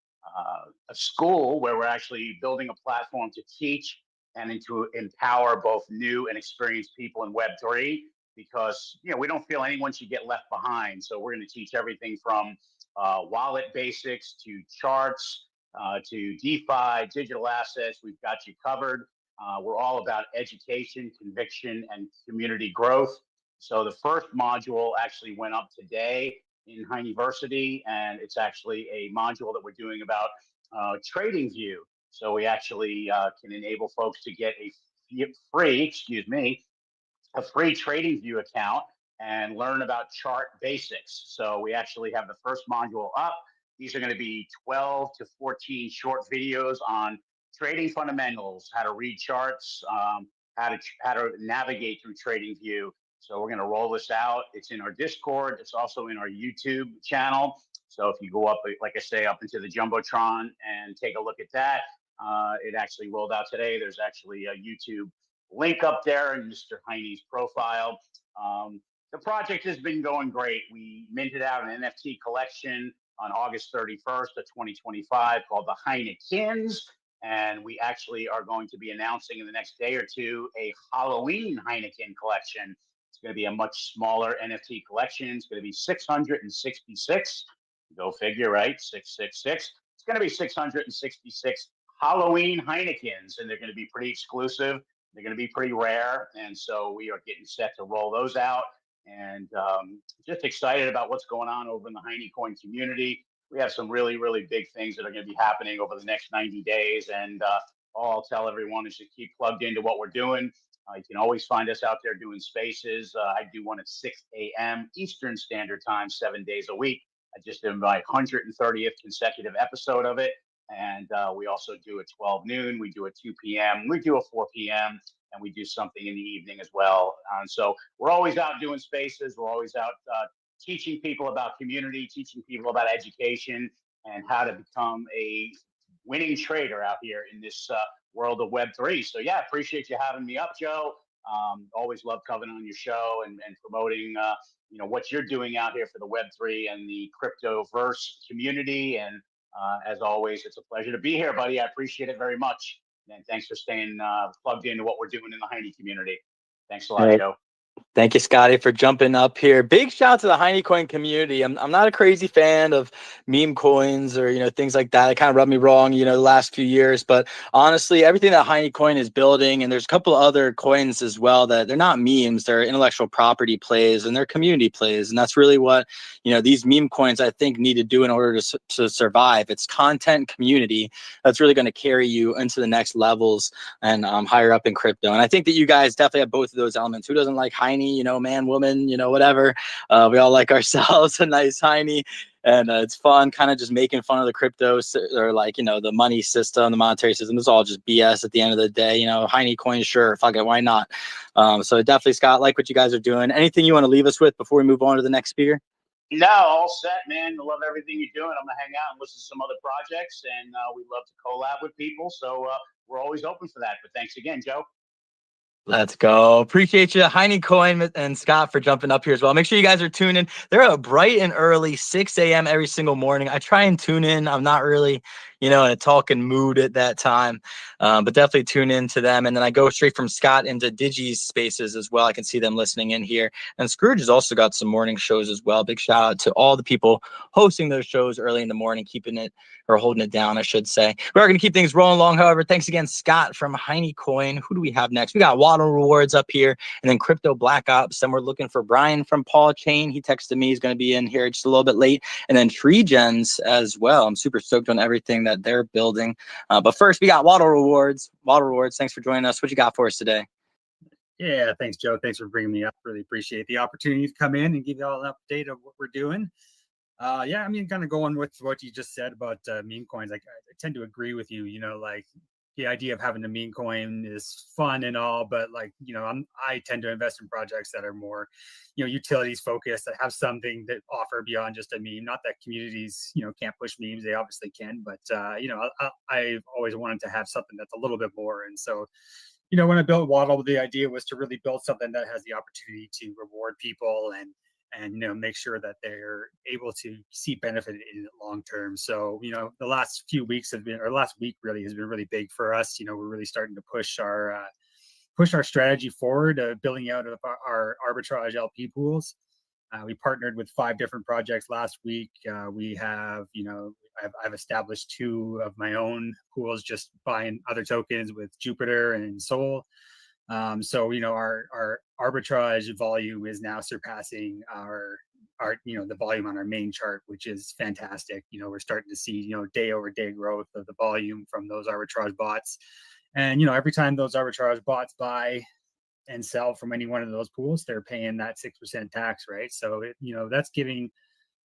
school where we're actually building a platform to teach and to empower both new and experienced people in Web3, because we don't feel anyone should get left behind. So we're going to teach everything from wallet basics to charts to DeFi, digital assets. We've got you covered. We're all about education, conviction, and community growth. So the first module actually went up today in Heineversity, and it's actually a module that we're doing about trading view. So we actually can enable folks to get a free trading view account and learn about chart basics. So we actually have the first module up. These are going to be 12 to 14 short videos on trading fundamentals, how to read charts, how to navigate through trading view. So we're going to roll this out. It's in our Discord. It's also in our YouTube channel. So if you go up, like I say, up into the Jumbotron and take a look at that, it actually rolled out today. There's actually a YouTube link up there in Mr. Heine's profile. The project has been going great. We minted out an NFT collection on August 31st of 2025 called the Heinekins. And we actually are going to be announcing in the next day or two a Halloween Heineken collection. It's going to be a much smaller NFT collection. It's going to be 666. Go figure, right? 666. It's going to be 666 Halloween Heinekens, and they're going to be pretty exclusive. They're going to be pretty rare, and so we are getting set to roll those out. And just excited about what's going on over in the Heinecoin community. We have some really, really big things that are going to be happening over the next 90 days. And all I'll tell everyone is to keep plugged into what we're doing. You can always find us out there doing spaces. I do one at 6 a.m. Eastern Standard Time, 7 days a week. I just did my 130th consecutive episode of it. And we also do a 12 noon. We do a 2 p.m. We do a 4 p.m. And we do something in the evening as well. So we're always out doing spaces. We're always out teaching people about community, teaching people about education, and how to become a winning trader out here in this world of Web3. So yeah, appreciate you having me up, Joe. Always love coming on your show and promoting what you're doing out here for the Web3 and the cryptoverse community. And as always, it's a pleasure to be here, buddy. I appreciate it very much. And thanks for staying plugged into what we're doing in the Heine community. Thanks a lot, Joe. Thank you, Scotty, for jumping up here. Big shout out to the Heine coin community. I'm not a crazy fan of meme coins or, things like that. It kind of rubbed me wrong, the last few years. But honestly, everything that Heine coin is building, and there's a couple other coins as well that they're not memes, they're intellectual property plays and they're community plays. And that's really what, these meme coins, I think, need to do in order to survive. It's content community that's really going to carry you into the next levels and higher up in crypto. And I think that you guys definitely have both of those elements. Who doesn't like Heine, man, woman, whatever. We all like ourselves a nice Heine. And it's fun kind of just making fun of the crypto or the money system, the monetary system. It's all just BS at the end of the day. Heine coin, sure, fuck it, why not? So definitely, Scott, like what you guys are doing. Anything you want to leave us with before we move on to the next speaker? No, all set, man. I love everything you're doing. I'm going to hang out and listen to some other projects, and we love to collab with people. So we're always open for that. But thanks again, Joe. Let's go. Appreciate you, Heine Coin and Scott, for jumping up here as well. Make sure you guys are tuning. They're up bright and early, 6 a.m. every single morning. I try and tune in. I'm not really, in a talking mood at that time, but definitely tune in to them. And then I go straight from Scott into Digi's spaces as well. I can see them listening in here. And Scrooge has also got some morning shows as well. Big shout out to all the people hosting those shows early in the morning, keeping it or holding it down, I should say. We are going to keep things rolling along. However, thanks again, Scott from Heine Coin. Who do we have next? We got Waddle Rewards up here, and then Crypto Black Ops. Then we're looking for Brian from Paul Chain. He texted me. He's going to be in here just a little bit late. And then Tree Gens as well. I'm super stoked on everything that they're building. But first, we got Waddle Rewards. Waddle Rewards, thanks for joining us. What you got for us today? Yeah, thanks, Joe. Thanks for bringing me up. Really appreciate the opportunity to come in and give you all an update of what we're doing. Kind of going with what you just said about meme coins. I tend to agree with you. The idea of having a meme coin is fun and all, but I tend to invest in projects that are more, utilities focused, that have something that offer beyond just a meme. Not that communities, can't push memes; they obviously can, but I've always wanted to have something that's a little bit more. And so, when I built Waddle, the idea was to really build something that has the opportunity to reward people and make sure that they're able to see benefit in it long term. So the last few weeks last week really has been really big for us. We're really starting to push our strategy forward, building out of our arbitrage LP pools. We partnered with 5 different projects last week. We have I've established 2 of my own pools, just buying other tokens with Jupiter and Sol. So our arbitrage volume is now surpassing our the volume on our main chart, which is fantastic. We're starting to see day over day growth of the volume from those arbitrage bots, and every time those arbitrage bots buy and sell from any one of those pools, they're paying that 6% tax, right? So that's giving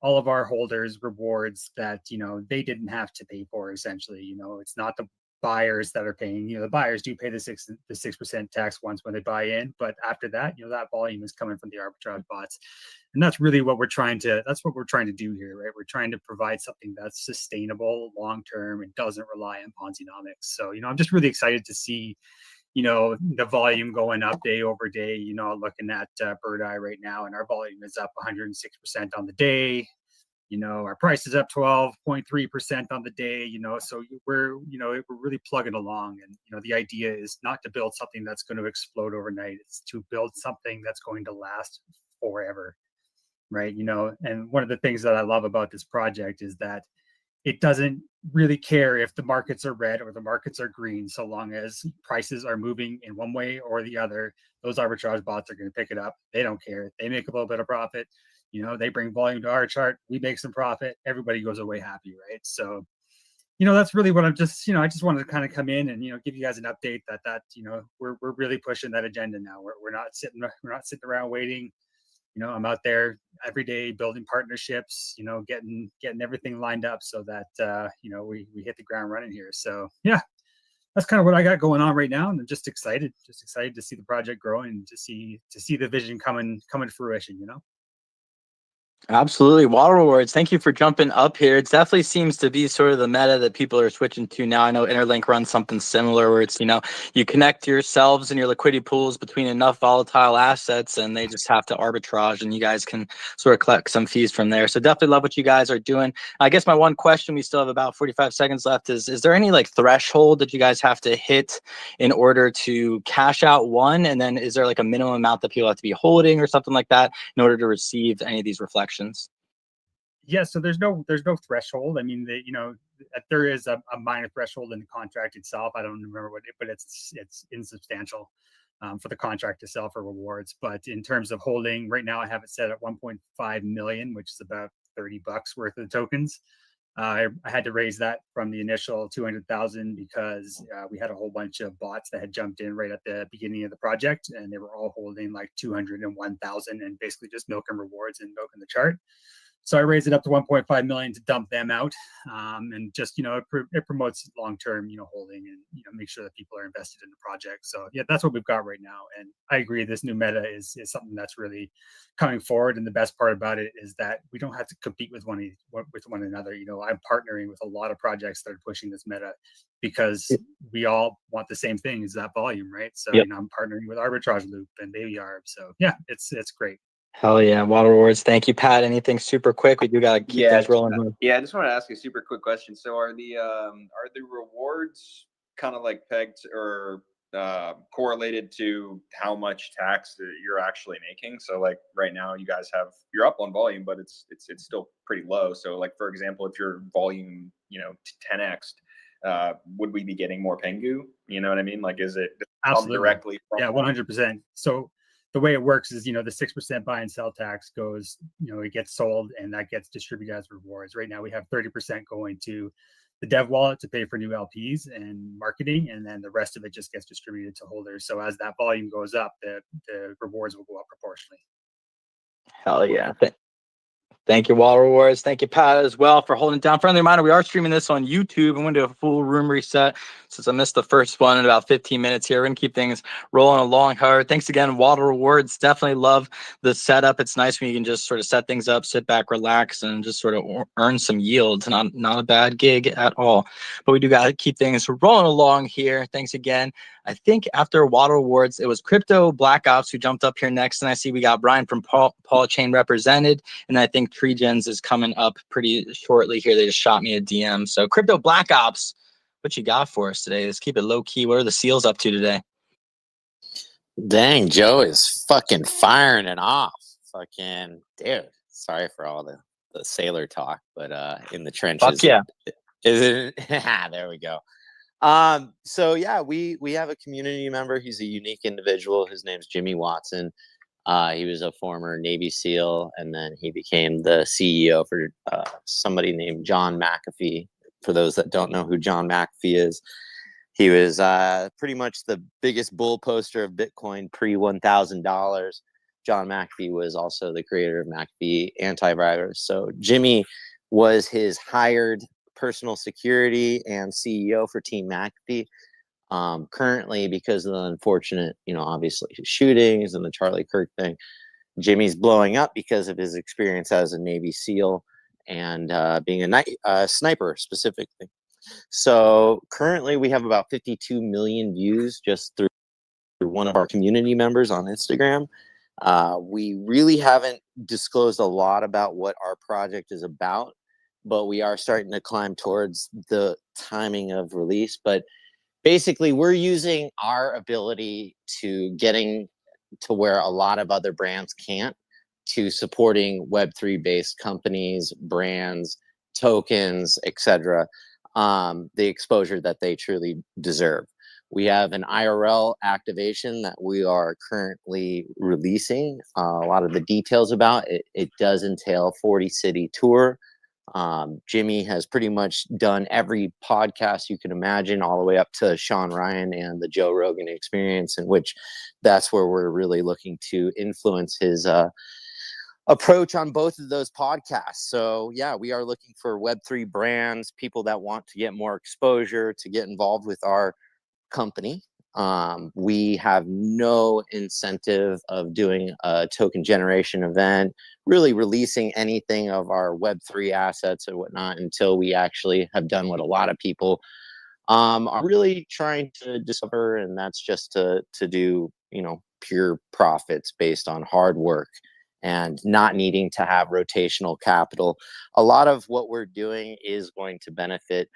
all of our holders rewards that they didn't have to pay for. Essentially, it's not the buyers that are paying. The buyers do pay the 6% tax once when they buy in, but after that, that volume is coming from the arbitrage bots, and that's really what we're trying to do here, right? We're trying to provide something that's sustainable, long term, and doesn't rely on Ponzi-nomics. So I'm just really excited to see the volume going up day over day. Looking at Bird Eye right now, and our volume is up 106% on the day. Our price is up 12.3% on the day, so we're really plugging along. And, the idea is not to build something that's going to explode overnight. It's to build something that's going to last forever. Right. And one of the things that I love about this project is that it doesn't really care if the markets are red or the markets are green, so long as prices are moving in one way or the other. Those arbitrage bots are going to pick it up. They don't care. They make a little bit of profit. They bring volume to our chart. We make some profit. Everybody goes away happy, right? So, that's really what I'm just, I just wanted to kind of come in and, give you guys an update that, we're really pushing that agenda now. We're not sitting around waiting. I'm out there every day building partnerships, getting everything lined up so that, we hit the ground running here. So yeah, that's kind of what I got going on right now. And I'm just excited to see the project growing and to see the vision coming to fruition, Absolutely. Water Rewards, thank you for jumping up here. It definitely seems to be sort of the meta that people are switching to now. I know Interlink runs something similar where it's, you connect yourselves and your liquidity pools between enough volatile assets and they just have to arbitrage and you guys can sort of collect some fees from there. So definitely love what you guys are doing. I guess my one question, we still have about 45 seconds left, is there any like threshold that you guys have to hit in order to cash out one? And then is there like a minimum amount that people have to be holding or something like that in order to receive any of these reflections? Yeah, so there's no threshold. I mean, there is a minor threshold in the contract itself. I don't remember what but it's insubstantial for the contract itself for rewards. But in terms of holding, right now I have it set at 1.5 million, which is about $30 worth of tokens. I had to raise that from the initial 200,000 because we had a whole bunch of bots that had jumped in right at the beginning of the project, and they were all holding like 201,000 and basically just milking rewards and milking the chart. So I raised it up to 1.5 million to dump them out, and just it promotes long-term holding and make sure that people are invested in the project. So yeah, that's what we've got right now, and I agree this new meta is something that's really coming forward. And the best part about it is that we don't have to compete with one another. I'm partnering with a lot of projects that are pushing this meta because we all want the same thing, is that volume, right? So Yep. I'm partnering with Arbitrage Loop and Baby Arb. So yeah, it's great. Hell yeah. Water Rewards. Thank you, Pat. Anything super quick? We do got to keep things rolling. Yeah, I just want to ask a super quick question. So are the rewards kind of like pegged or correlated to how much tax that you're actually making? So like right now you guys you're up on volume, but it's still pretty low. So like, for example, if your volume, 10x, would we be getting more Pengu? You know what I mean? Like, is it directly from 100%. So the way it works is, the 6% buy and sell tax goes, it gets sold and that gets distributed as rewards. Right now we have 30% going to the dev wallet to pay for new LPs and marketing, and then the rest of it just gets distributed to holders. So as that volume goes up, the rewards will go up proportionally. Hell yeah. Thank you, Water Rewards. Thank you, Pat, as well, for holding it down. Friendly reminder, we are streaming this on YouTube. I'm going to do a full room reset since I missed the first one in about 15 minutes here. We're going to keep things rolling along hard. Thanks again, Water Rewards. Definitely love the setup. It's nice when you can just sort of set things up, sit back, relax, and just sort of earn some yields. Not a bad gig at all. But we do got to keep things rolling along here. Thanks again. I think after Water Rewards, it was Crypto Black Ops who jumped up here next. And I see we got Brian from Paul Chain represented. And I think Tree Gens is coming up pretty shortly here. They just shot me a DM. So Crypto Black Ops, what you got for us today? Let's keep it low key. What are the seals up to today? Dang, Joe is fucking firing it off. Fucking dude. Sorry for all the sailor talk, but in the trenches. Fuck yeah. Is it? There we go. So yeah, we have a community member. He's a unique individual. His name's Jimmy Watson. He was a former Navy SEAL, and then he became the CEO for somebody named John McAfee. For those that don't know who John McAfee is, he was pretty much the biggest bull poster of Bitcoin pre-$1,000. John McAfee was also the creator of McAfee Antivirus. So Jimmy was his hired personal security and CEO for Team McAfee. Currently, because of the unfortunate, obviously shootings and the Charlie Kirk thing, Jimmy's blowing up because of his experience as a Navy SEAL and being a sniper specifically. So currently we have about 52 million views just through one of our community members on Instagram. We really haven't disclosed a lot about what our project is about, but we are starting to climb towards the timing of release. But basically, we're using our ability to getting to where a lot of other brands can't, to supporting Web3 based companies, brands, tokens, etc. The exposure that they truly deserve. We have an IRL activation that we are currently releasing. A lot of the details about it. It does entail 40 city tour. Jimmy has pretty much done every podcast you can imagine, all the way up to Sean Ryan and the Joe Rogan Experience, in which that's where we're really looking to influence his approach on both of those podcasts. So yeah, we are looking for Web3 brands, people that want to get more exposure, to get involved with our company. We have no incentive of doing a token generation event, really releasing anything of our Web3 assets or whatnot, until we actually have done what a lot of people are really trying to discover, and that's just to do, you know, pure profits based on hard work and not needing to have rotational capital. A lot of what we're doing is going to benefit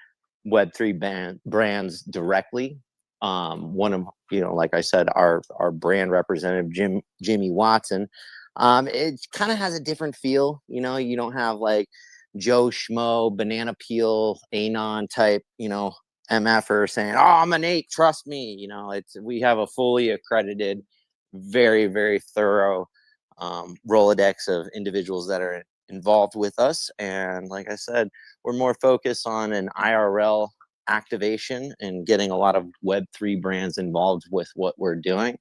Web3 brands directly. One of, you know, like I said, our brand representative, Jimmy Watson, it kind of has a different feel. You know, you don't have like Joe Schmo, Banana Peel, Anon type, you know, MFer saying, "Oh, I'm an 8, trust me." You know, we have a fully accredited, very, very thorough Rolodex of individuals that are involved with us. And like I said, we're more focused on an IRL activation and getting a lot of Web3 brands involved with what we're doing.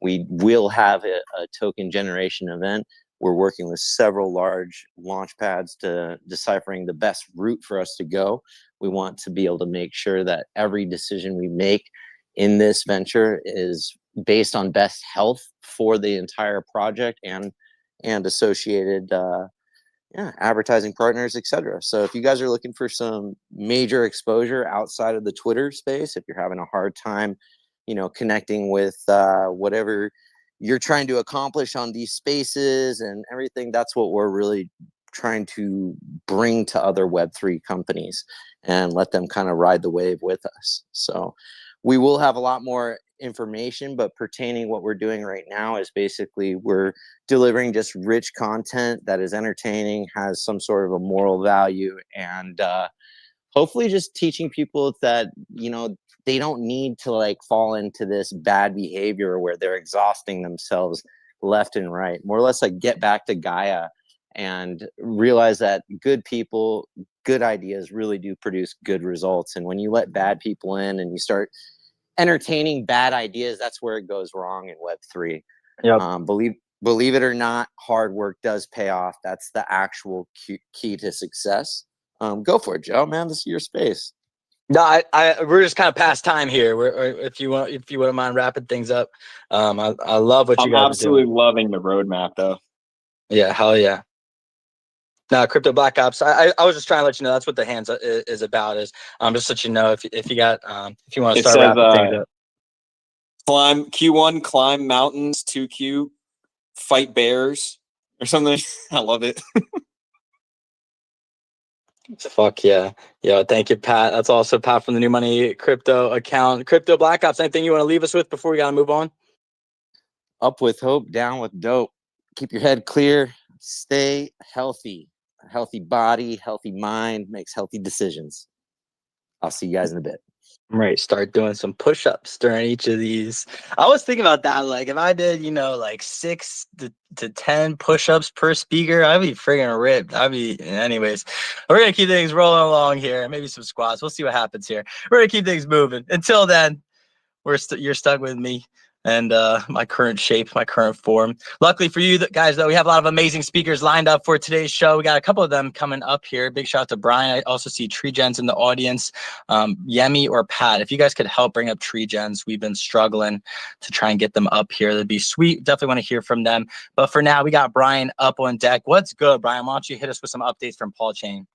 We will have a token generation event. We're working with several large launch pads to deciphering the best route for us to go. We want to be able to make sure that every decision we make in this venture is based on best health for the entire project and associated advertising partners, etc. So if you guys are looking for some major exposure outside of the Twitter space, if you're having a hard time, you know, connecting with whatever you're trying to accomplish on these spaces and everything, that's what we're really trying to bring to other Web3 companies and let them kind of ride the wave with us. So we will have a lot more information, but pertaining what we're doing right now is basically we're delivering just rich content that is entertaining, has some sort of a moral value, and hopefully just teaching people that, you know, they don't need to like fall into this bad behavior where they're exhausting themselves left and right. More or less like get back to Gaia and realize that good people, good ideas really do produce good results. And when you let bad people in and you start entertaining bad ideas, that's where it goes wrong in Web3. Yep. Believe it or not, hard work does pay off. That's the actual key to success. Go for it, Joe, man. This is your space. No, we're just kind of past time here. If you wouldn't mind wrapping things up, I love what you guys I'm absolutely are doing. loving the roadmap, though. Yeah, hell yeah. No, Crypto Black Ops. I was just trying to let you know that's what the hands is about. Is just let you know if you got if you want to start wrapping things up. Climb Q1, climb mountains. 2Q, fight bears or something. I love it. Fuck yeah. Yo, thank you, Pat. That's also Pat from the New Money Crypto account. Crypto Black Ops, anything you want to leave us with before we got to move on? Up with hope, down with dope. Keep your head clear. Stay healthy. A healthy body, healthy mind makes healthy decisions. I'll see you guys in a bit. Right, start doing some push-ups during each of these. I was thinking about that. Like, if I did, you know, like 6 to 10 push-ups per speaker, I'd be friggin' ripped. Anyways. We're gonna keep things rolling along here. Maybe some squats. We'll see what happens here. We're gonna keep things moving. Until then, you're stuck with me and my current shape, my current form. Luckily for you guys, though, we have a lot of amazing speakers lined up for today's show. We got a couple of them coming up here. Big shout out to Brian. I also see Tree Gens in the audience. Yemi or Pat, if you guys could help bring up Tree Gens, we've been struggling to try and get them up here. That'd be sweet. Definitely want to hear from them. But for now, we got Brian up on deck. What's good, Brian? Why don't you hit us with some updates from Paul Chain?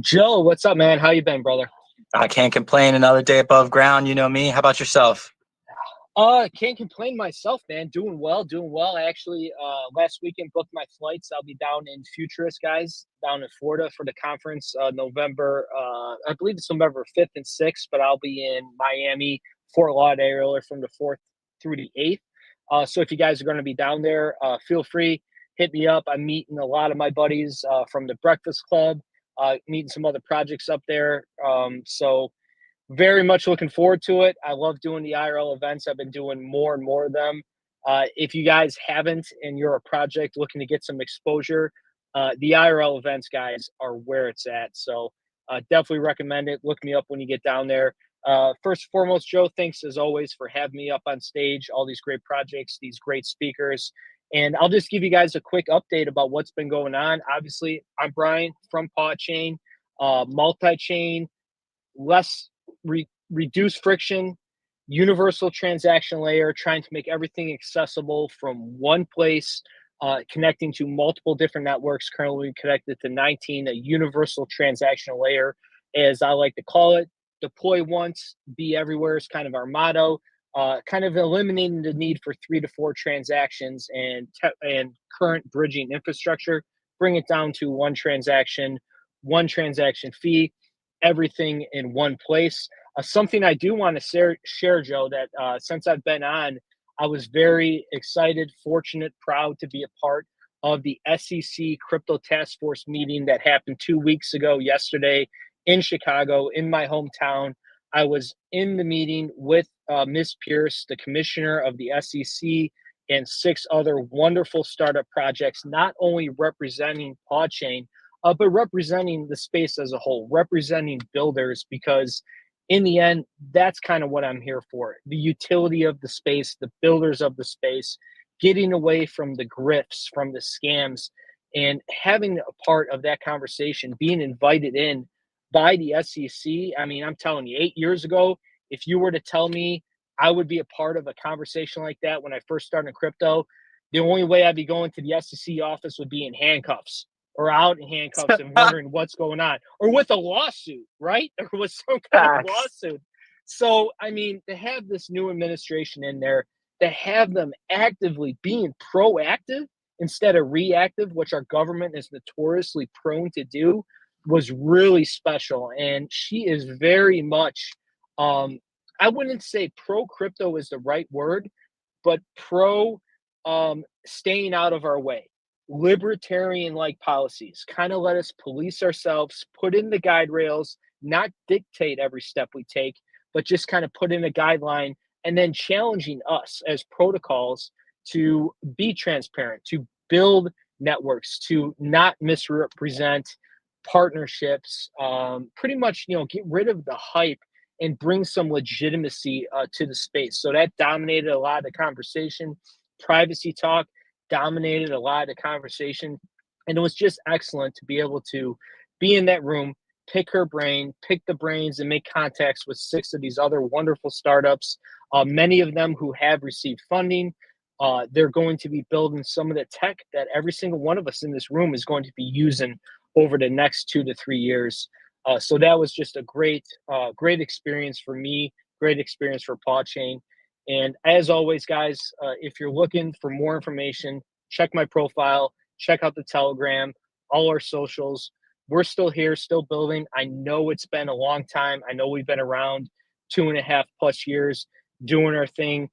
Joe, what's up, man? How you been, brother? I can't complain. Another day above ground. You know me. How about yourself? Can't complain myself, man. Doing well. I actually last weekend booked my flights. I'll be down in Futurist, guys, down in Florida for the conference November. I believe it's November 5th and 6th, but I'll be in Miami, Fort Lauderdale from the 4th through the 8th. So if you guys are going to be down there, feel free, hit me up. I'm meeting a lot of my buddies from the Breakfast Club, meeting some other projects up there. So very much looking forward to it. I love doing the IRL events. I've been doing more and more of them. If you guys haven't and you're a project looking to get some exposure, the IRL events, guys, are where it's at. So definitely recommend it. Look me up when you get down there. First and foremost, Joe, thanks as always for having me up on stage, all these great projects, these great speakers. And I'll just give you guys a quick update about what's been going on. Obviously, I'm Brian from Podchain, multi-chain, reduced friction, universal transaction layer, trying to make everything accessible from one place, connecting to multiple different networks, currently connected to 19, a universal transaction layer, as I like to call it. Deploy once, be everywhere is kind of our motto. Kind of eliminating the need for 3 to 4 transactions and current bridging infrastructure, bring it down to one transaction fee, everything in one place. Something I do want to share, Joe, that since I've been on, I was very excited, fortunate, proud to be a part of the SEC Crypto Task Force meeting that happened 2 weeks ago, yesterday, in Chicago, in my hometown. I was in the meeting with Ms. Pierce, the commissioner of the SEC, and 6 other wonderful startup projects, not only representing Podchain, but representing the space as a whole, representing builders, because in the end, that's kind of what I'm here for. The utility of the space, the builders of the space, getting away from the grifts, from the scams, and having a part of that conversation, being invited in by the SEC. I mean, I'm telling you, 8 years ago, if you were to tell me I would be a part of a conversation like that when I first started in crypto, the only way I'd be going to the SEC office would be in handcuffs or out in handcuffs and wondering what's going on, or with a lawsuit, right? Or with some kind of lawsuit. So, I mean, to have this new administration in there, to have them actively being proactive instead of reactive, which our government is notoriously prone to do, was really special. And she is very much, I wouldn't say pro crypto is the right word, but pro staying out of our way. Libertarian like policies, kind of let us police ourselves, put in the guide rails, not dictate every step we take, but just kind of put in a guideline, and then challenging us as protocols to be transparent, to build networks, to not misrepresent partnerships, pretty much, get rid of the hype and bring some legitimacy to the space. So that dominated a lot of the conversation. Privacy talk dominated a lot of the conversation, and it was just excellent to be able to be in that room, pick her brain, pick the brains, and make contacts with 6 of these other wonderful startups, many of them who have received funding. They're going to be building some of the tech that every single one of us in this room is going to be using over the next 2 to 3 years. So that was just a great experience for me, great experience for Podchain. And as always, guys, if you're looking for more information, check my profile, check out the Telegram, all our socials. We're still here, still building. I know it's been a long time. I know we've been around 2.5+ years doing our thing.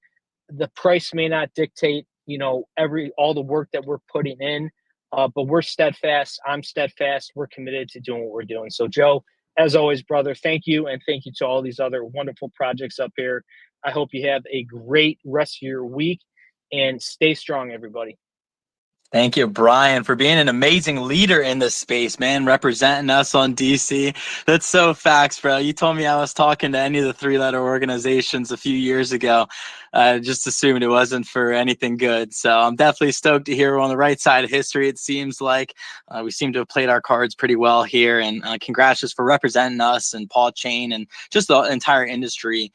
The price may not dictate, all the work that we're putting in, but we're steadfast. I'm steadfast. We're committed to doing what we're doing. So, Joe, as always, brother, thank you. And thank you to all these other wonderful projects up here. I hope you have a great rest of your week, and stay strong, everybody. Thank you, Brian, for being an amazing leader in this space, man, representing us on DC. That's so facts, bro. You told me I was talking to any of the 3-letter organizations a few years ago. I just assumed it wasn't for anything good. So I'm definitely stoked to hear we're on the right side of history. It seems like we seem to have played our cards pretty well here. And congrats just for representing us and Podchain and just the entire industry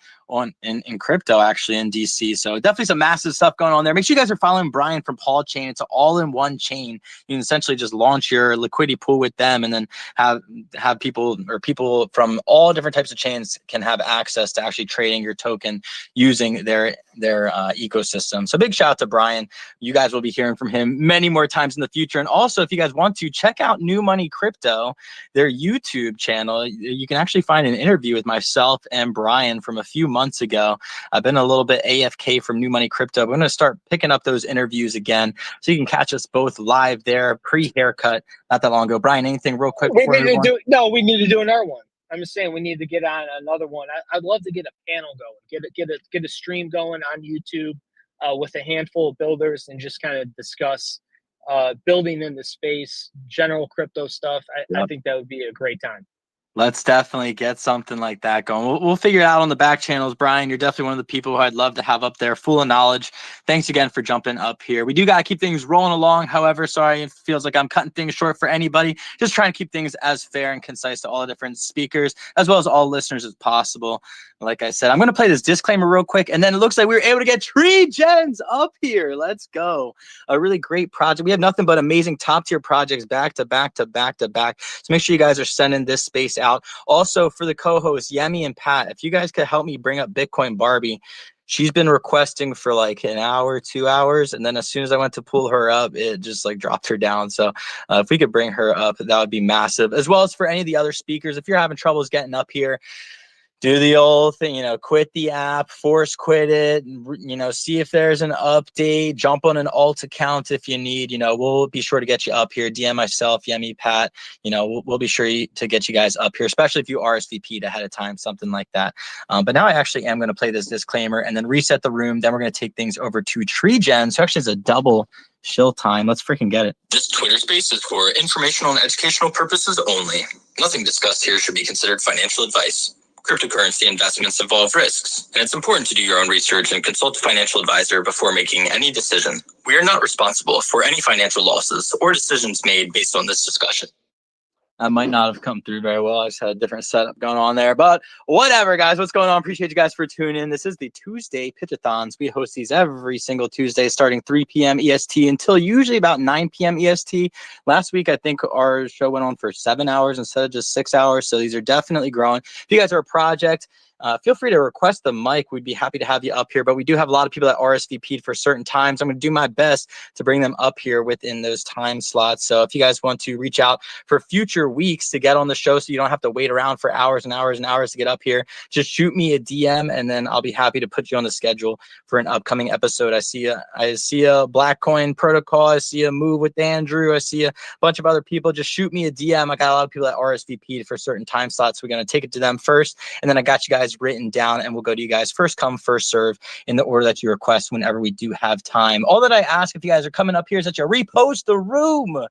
in crypto, actually, in DC. So definitely some massive stuff going on there. Make sure you guys are following Brian from Podchain. It's all in one chain. You can essentially just launch your liquidity pool with them, and then have people from all different types of chains can have access to actually trading your token using their ecosystem. So big shout out to Brian. You guys will be hearing from him many more times in the future. And also, if you guys want to check out New Money Crypto, their YouTube channel, you can actually find an interview with myself and Brian from a few months ago. I've been a little bit AFK from New Money Crypto. We're going to start picking up those interviews again, so you can catch us both live there, pre-haircut, not that long ago. Brian, anything real quick before we need to do another one. I'm just saying we need to get on another one. I'd love to get a panel going, get a stream going on YouTube with a handful of builders, and just kind of discuss building in the space, general crypto stuff. I think that would be a great time. Let's definitely get something like that going. We'll figure it out on the back channels. Brian, you're definitely one of the people who I'd love to have up there full of knowledge. Thanks again for jumping up here. We do got to keep things rolling along. However, sorry, it feels like I'm cutting things short for anybody. Just trying to keep things as fair and concise to all the different speakers, as well as all listeners as possible. Like I said, I'm going to play this disclaimer real quick, and then it looks like we were able to get Tree Gens up here. Let's go. A really great project. We have nothing but amazing top-tier projects back to back to back to back. So make sure you guys are sending this space out. Also, for the co-hosts, Yemi and Pat, if you guys could help me bring up Bitcoin Barbie. She's been requesting for like an hour, 2 hours, and then as soon as I went to pull her up, it just like dropped her down. So if we could bring her up, that would be massive. As well as for any of the other speakers, if you're having troubles getting up here, do the old thing, quit the app, force quit it, see if there's an update, jump on an alt account if you need, we'll be sure to get you up here. DM myself, Yemi, Pat, we'll be sure to get you guys up here, especially if you RSVP'd ahead of time, something like that. But now I actually am going to play this disclaimer and then reset the room. Then we're going to take things over to Tree Gen. So actually it's a double shill time. Let's freaking get it. This Twitter space is for informational and educational purposes only. Nothing discussed here should be considered financial advice. Cryptocurrency investments involve risks, and it's important to do your own research and consult a financial advisor before making any decision. We are not responsible for any financial losses or decisions made based on this discussion. That might not have come through very well. I just had a different setup going on there. But whatever, guys. What's going on? Appreciate you guys for tuning in. This is the Tuesday Pitch-a-thons. We host these every single Tuesday starting 3 p.m. EST until usually about 9 p.m. EST. Last week, I think our show went on for 7 hours instead of just 6 hours. So these are definitely growing. If you guys are a project, feel free to request the mic. We'd be happy to have you up here, but we do have a lot of people that RSVP'd for certain times. I'm going to do my best to bring them up here within those time slots. So if you guys want to reach out for future weeks to get on the show so you don't have to wait around for hours and hours and hours to get up here, just shoot me a DM and then I'll be happy to put you on the schedule for an upcoming episode. I see a Black Coin Protocol. I see a Move with Andrew. I see a bunch of other people. Just shoot me a DM. I got a lot of people that RSVP'd for certain time slots. We're going to take it to them first, and then I got you guys written down and we'll go to you guys first come first serve in the order that you request whenever we do have time. All that I ask if you guys are coming up here is that you repost the room.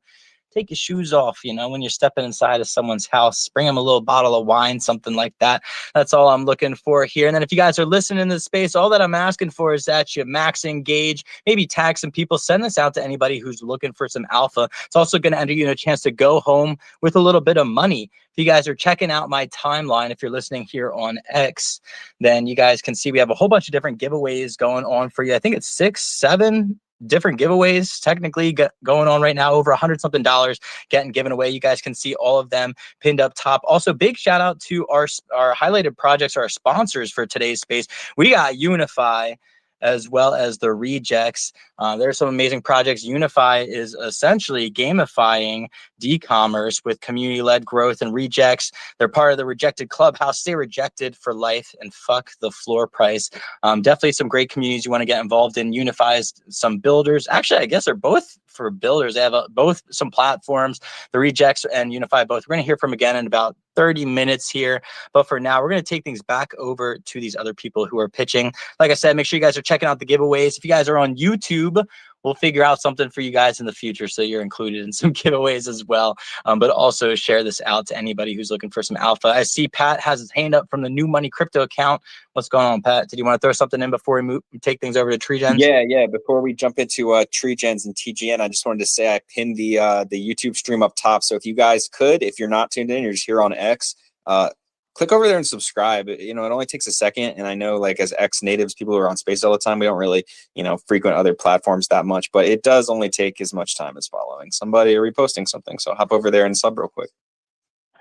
Take your shoes off, when you're stepping inside of someone's house. Bring them a little bottle of wine, something like that. That's all I'm looking for here. And then if you guys are listening to this space, all that I'm asking for is that you max engage, maybe tag some people, send this out to anybody who's looking for some alpha. It's also going to enter you in a chance to go home with a little bit of money. If you guys are checking out my timeline, if you're listening here on X, then you guys can see we have a whole bunch of different giveaways going on for you. I think it's 6, 7 different giveaways technically going on right now, over $100-something getting given away. You guys can see all of them pinned up top. Also, big shout out to our highlighted projects, our sponsors for today's space. We got Unify as well as the Rejects. There are some amazing projects. Unify is essentially gamifying d-commerce with community-led growth, and Rejects, they're part of the Rejected Clubhouse. Stay rejected for life and fuck the floor price. Definitely some great communities you want to get involved in. Unifies some builders. Actually, I guess they're both for builders. They have both some platforms, the Rejects and Unify both. We're going to hear from again in about 30 minutes here. But for now, we're going to take things back over to these other people who are pitching. Like I said, make sure you guys are checking out the giveaways. If you guys are on YouTube, we'll figure out something for you guys in the future so you're included in some giveaways as well. But also share this out to anybody who's looking for some alpha. I see Pat has his hand up from the New Money Crypto account. What's going on, Pat? Did you want to throw something in before we take things over to Tree Gens? Yeah. Before we jump into Tree Gens and TGN, I just wanted to say I pinned the YouTube stream up top. So if you guys could, if you're not tuned in, you're just here on X, click over there and subscribe. It only takes a second. And I know, like, as X natives, people who are on space all the time, we don't really, frequent other platforms that much, but it does only take as much time as following somebody or reposting something. So hop over there and sub real quick.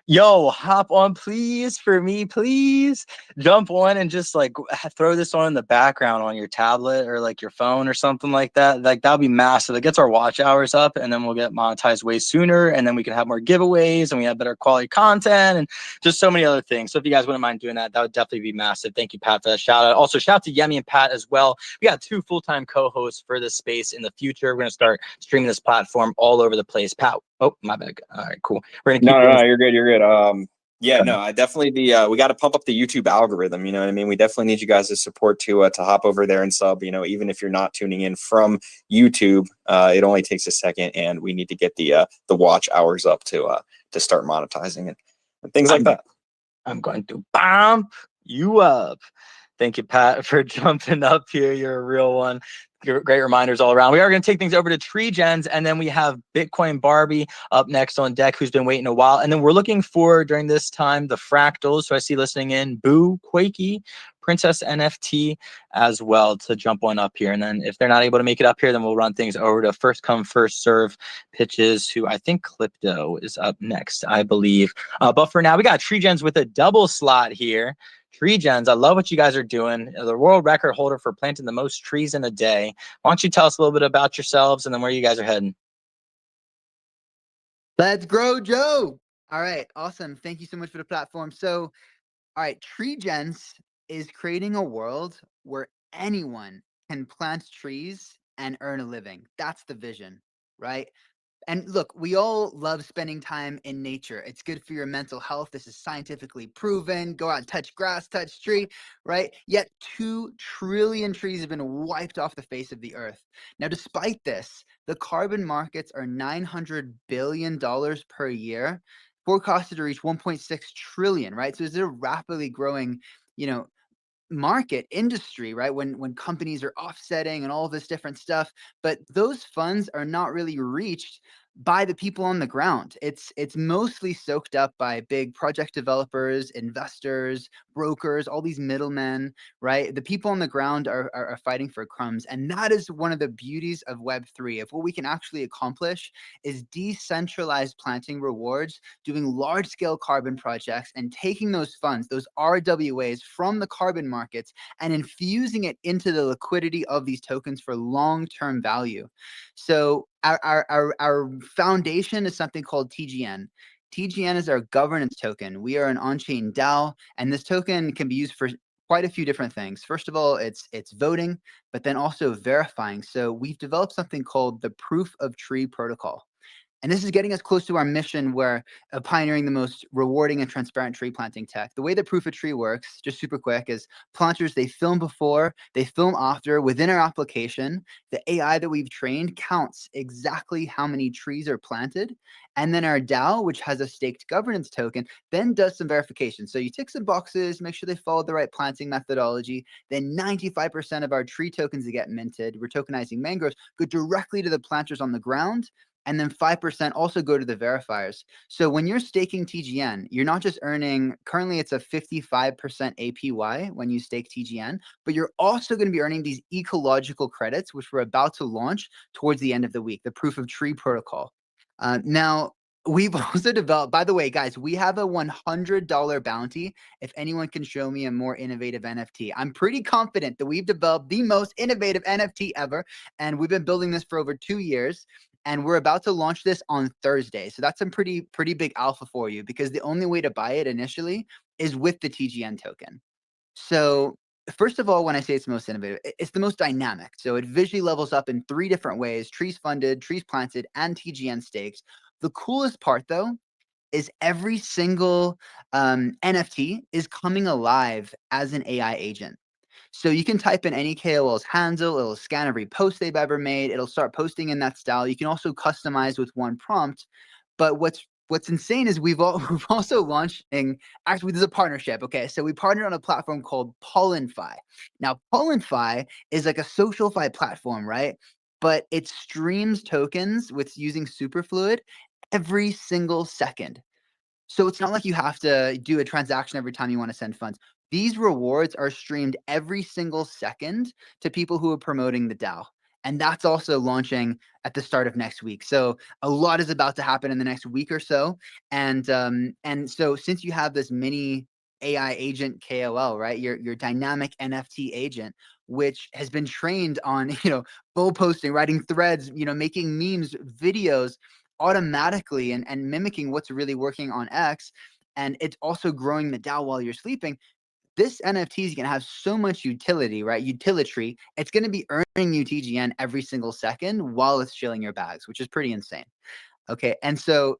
Yo, hop on, please, for me, please. Jump on and just like throw this on in the background on your tablet or like your phone or something like that. Like, that'll be massive. It gets our watch hours up, and then we'll get monetized way sooner, and then we can have more giveaways, and we have better quality content and just so many other things. So if you guys wouldn't mind doing that, that would definitely be massive. Thank you, Pat, for that shout out. Also, shout out to Yemi and Pat as well. We got 2 full-time co-hosts for this space in the future. We're going to start streaming this platform all over the place. Pat, oh, my bad. All right, cool. We're gonna keep No, you're good. Yeah, no, I definitely we got to pump up the YouTube algorithm. You know what I mean? We definitely need you guys' support to hop over there and sub. You know, even if you're not tuning in from YouTube, it only takes a second, and we need to get the watch hours up to start monetizing it and things like that. I'm going to bump you up. Thank you, Pat, for jumping up here. You're a real one. Great reminders all around. We are going to take things over to Tree Gens, and then we have Bitcoin Barbie up next on deck, who's been waiting a while. And then we're looking for, during this time, the Fractals, who I see listening in, Boo, Quakey, Princess NFT as well, to jump one up here. And then if they're not able to make it up here, then we'll run things over to first come, first serve pitches, who I think Clipto is up next, I believe. But for now, we got Tree Gens with a double slot here. Tree Gens, I love what you guys are doing. The world record holder for planting the most trees in a day. Why don't you tell us a little bit about yourselves and then where you guys are heading? Let's grow, Joe. All right, awesome. Thank you so much for the platform. So, all right, Tree Gens is creating a world where anyone can plant trees and earn a living. That's the vision, right? And look, we all love spending time in nature. It's good for your mental health. This is scientifically proven. Go out and touch grass, touch tree, right? Yet 2 trillion trees have been wiped off the face of the earth. Now, despite this, the carbon markets are $900 billion per year, forecasted to reach 1.6 trillion, right? So it's a rapidly growing, market industry, right? When companies are offsetting and all this different stuff, but those funds are not really reached by the people on the ground. It's mostly soaked up by big project developers, investors, brokers, all these middlemen, right? The people on the ground are fighting for crumbs. And that is one of the beauties of Web3. If what we can actually accomplish is decentralized planting rewards, doing large scale carbon projects and taking those funds, those RWAs from the carbon markets and infusing it into the liquidity of these tokens for long-term value. So our foundation is something called TGN. TGN is our governance token. We are an on-chain DAO, and this token can be used for quite a few different things. First of all, it's voting, but then also verifying. So we've developed something called the Proof of Tree Protocol. And this is getting us close to our mission where pioneering the most rewarding and transparent tree planting tech. The way that Proof of Tree works, just super quick, is planters, they film before, they film after. Within our application, the AI that we've trained counts exactly how many trees are planted. And then our DAO, which has a staked governance token, then does some verification. So you tick some boxes, make sure they follow the right planting methodology. Then 95% of our tree tokens that get minted, we're tokenizing mangroves, go directly to the planters on the ground. And then 5% also go to the verifiers. So when you're staking TGN, you're not just earning, currently it's a 55% APY when you stake TGN, but you're also going to be earning these ecological credits, which we're about to launch towards the end of the week, the Proof of Tree Protocol. Now, we've also developed, by the way, guys, we have a $100 bounty if anyone can show me a more innovative NFT. I'm pretty confident that we've developed the most innovative NFT ever, and we've been building this for over 2 years. And we're about to launch this on Thursday. So that's some pretty big alpha for you, because the only way to buy it initially is with the TGN token. So first of all, when I say it's the most innovative, it's the most dynamic. So it visually levels up in 3 different ways: trees funded, trees planted, and TGN stakes. The coolest part, though, is every single NFT is coming alive as an AI agent. So you can type in any KOL's handle, it'll scan every post they've ever made, it'll start posting in that style. You can also customize with one prompt. But what's insane is we've also launching, actually this is a partnership. Okay, so we partnered on a platform called PollenFi. Now PollenFi is like a SocialFi platform, right? But it streams tokens with using Superfluid every single second. So it's not like you have to do a transaction every time you want to send funds. These rewards are streamed every single second to people who are promoting the DAO. And that's also launching at the start of next week. So a lot is about to happen in the next week or so. And so since you have this mini AI agent KOL, right, your dynamic NFT agent, which has been trained on, bull posting, writing threads, making memes, videos automatically and mimicking what's really working on X. And it's also growing the DAO while you're sleeping. This NFT is going to have so much utility, right? Utility. It's going to be earning you TGN every single second while it's chilling your bags, which is pretty insane. Okay. And so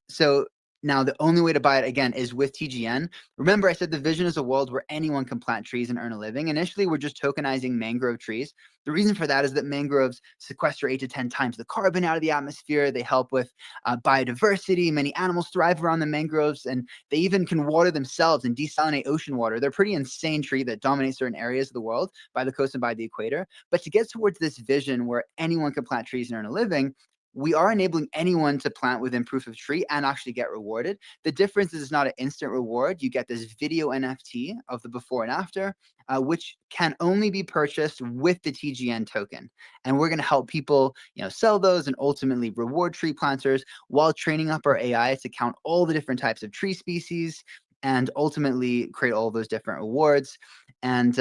Now, the only way to buy it, again, is with TGN. Remember, I said the vision is a world where anyone can plant trees and earn a living. Initially, we're just tokenizing mangrove trees. The reason for that is that mangroves sequester 8 to 10 times the carbon out of the atmosphere. They help with biodiversity. Many animals thrive around the mangroves, and they even can water themselves and desalinate ocean water. They're a pretty insane tree that dominates certain areas of the world by the coast and by the equator. But to get towards this vision where anyone can plant trees and earn a living, we are enabling anyone to plant within proof of tree and actually get rewarded. The difference is it's not an instant reward. You get this video NFT of the before and after, which can only be purchased with the TGN token. And we're going to help people, sell those and ultimately reward tree planters while training up our AI to count all the different types of tree species and ultimately create all those different rewards. And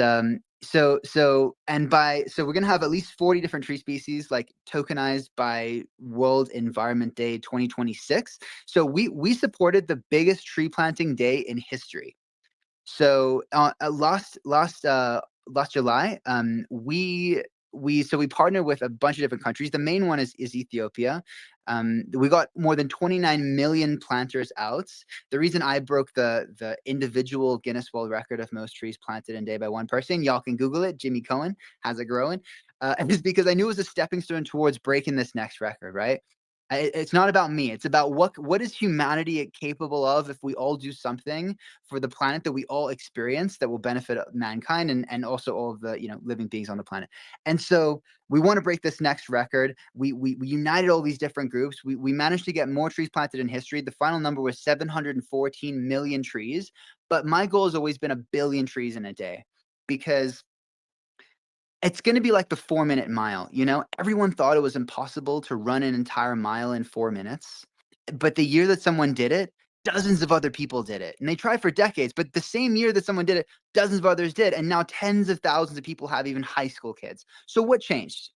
so we're going to have at least 40 different tree species like tokenized by World Environment Day 2026. So we supported the biggest tree planting day in history. So last July, we partnered with a bunch of different countries. The main one is Ethiopia. We got more than 29 million planters out. The reason I broke the individual Guinness World Record of most trees planted in a day by one person, y'all can Google it, Jimmy Cohen, How's It Growing? Is because I knew it was a stepping stone towards breaking this next record, right? It's not about me. It's about what is humanity capable of if we all do something for the planet that we all experience that will benefit mankind and also all of the living beings on the planet. And so we want to break this next record. We united all these different groups. We managed to get more trees planted in history. The final number was 714 million trees. But my goal has always been 1 billion trees in a day, because it's going to be like the 4-minute mile. Everyone thought it was impossible to run an entire mile in 4 minutes. But the year that someone did it, dozens of other people did it. And they tried for decades. But the same year that someone did it, dozens of others did. And now tens of thousands of people have, even high school kids. So what changed?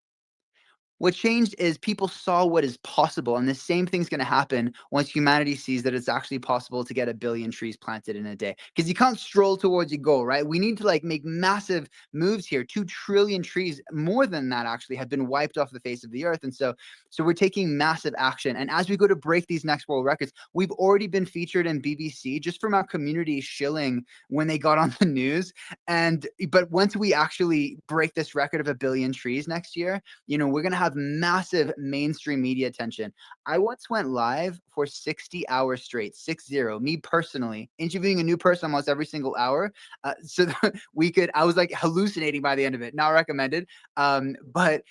What changed is people saw what is possible, and the same thing's going to happen once humanity sees that it's actually possible to get 1 billion trees planted in a day. Because you can't stroll towards your goal, right? We need to make massive moves here. 2 trillion trees, more than that actually, have been wiped off the face of the earth, and so we're taking massive action. And as we go to break these next world records, we've already been featured in BBC just from our community shilling when they got on the news. But once we actually break this record of 1 billion trees next year, we're going to have massive mainstream media attention. I once went live for 60 hours straight, 60, me personally, interviewing a new person almost every single hour. So that I was like hallucinating by the end of it, not recommended. But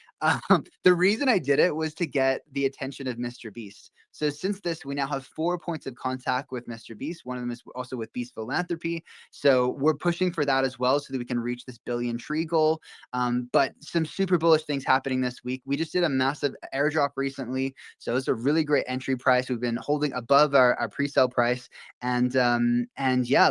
the reason I did it was to get the attention of Mr. Beast. So since this, we now have 4 points of contact with Mr. Beast. One of them is also with Beast Philanthropy. So we're pushing for that as well so that we can reach this 1 billion tree goal. But some super bullish things happening this week. We just did a massive airdrop recently. So it's a really great entry price. We've been holding above our pre-sale price. And yeah,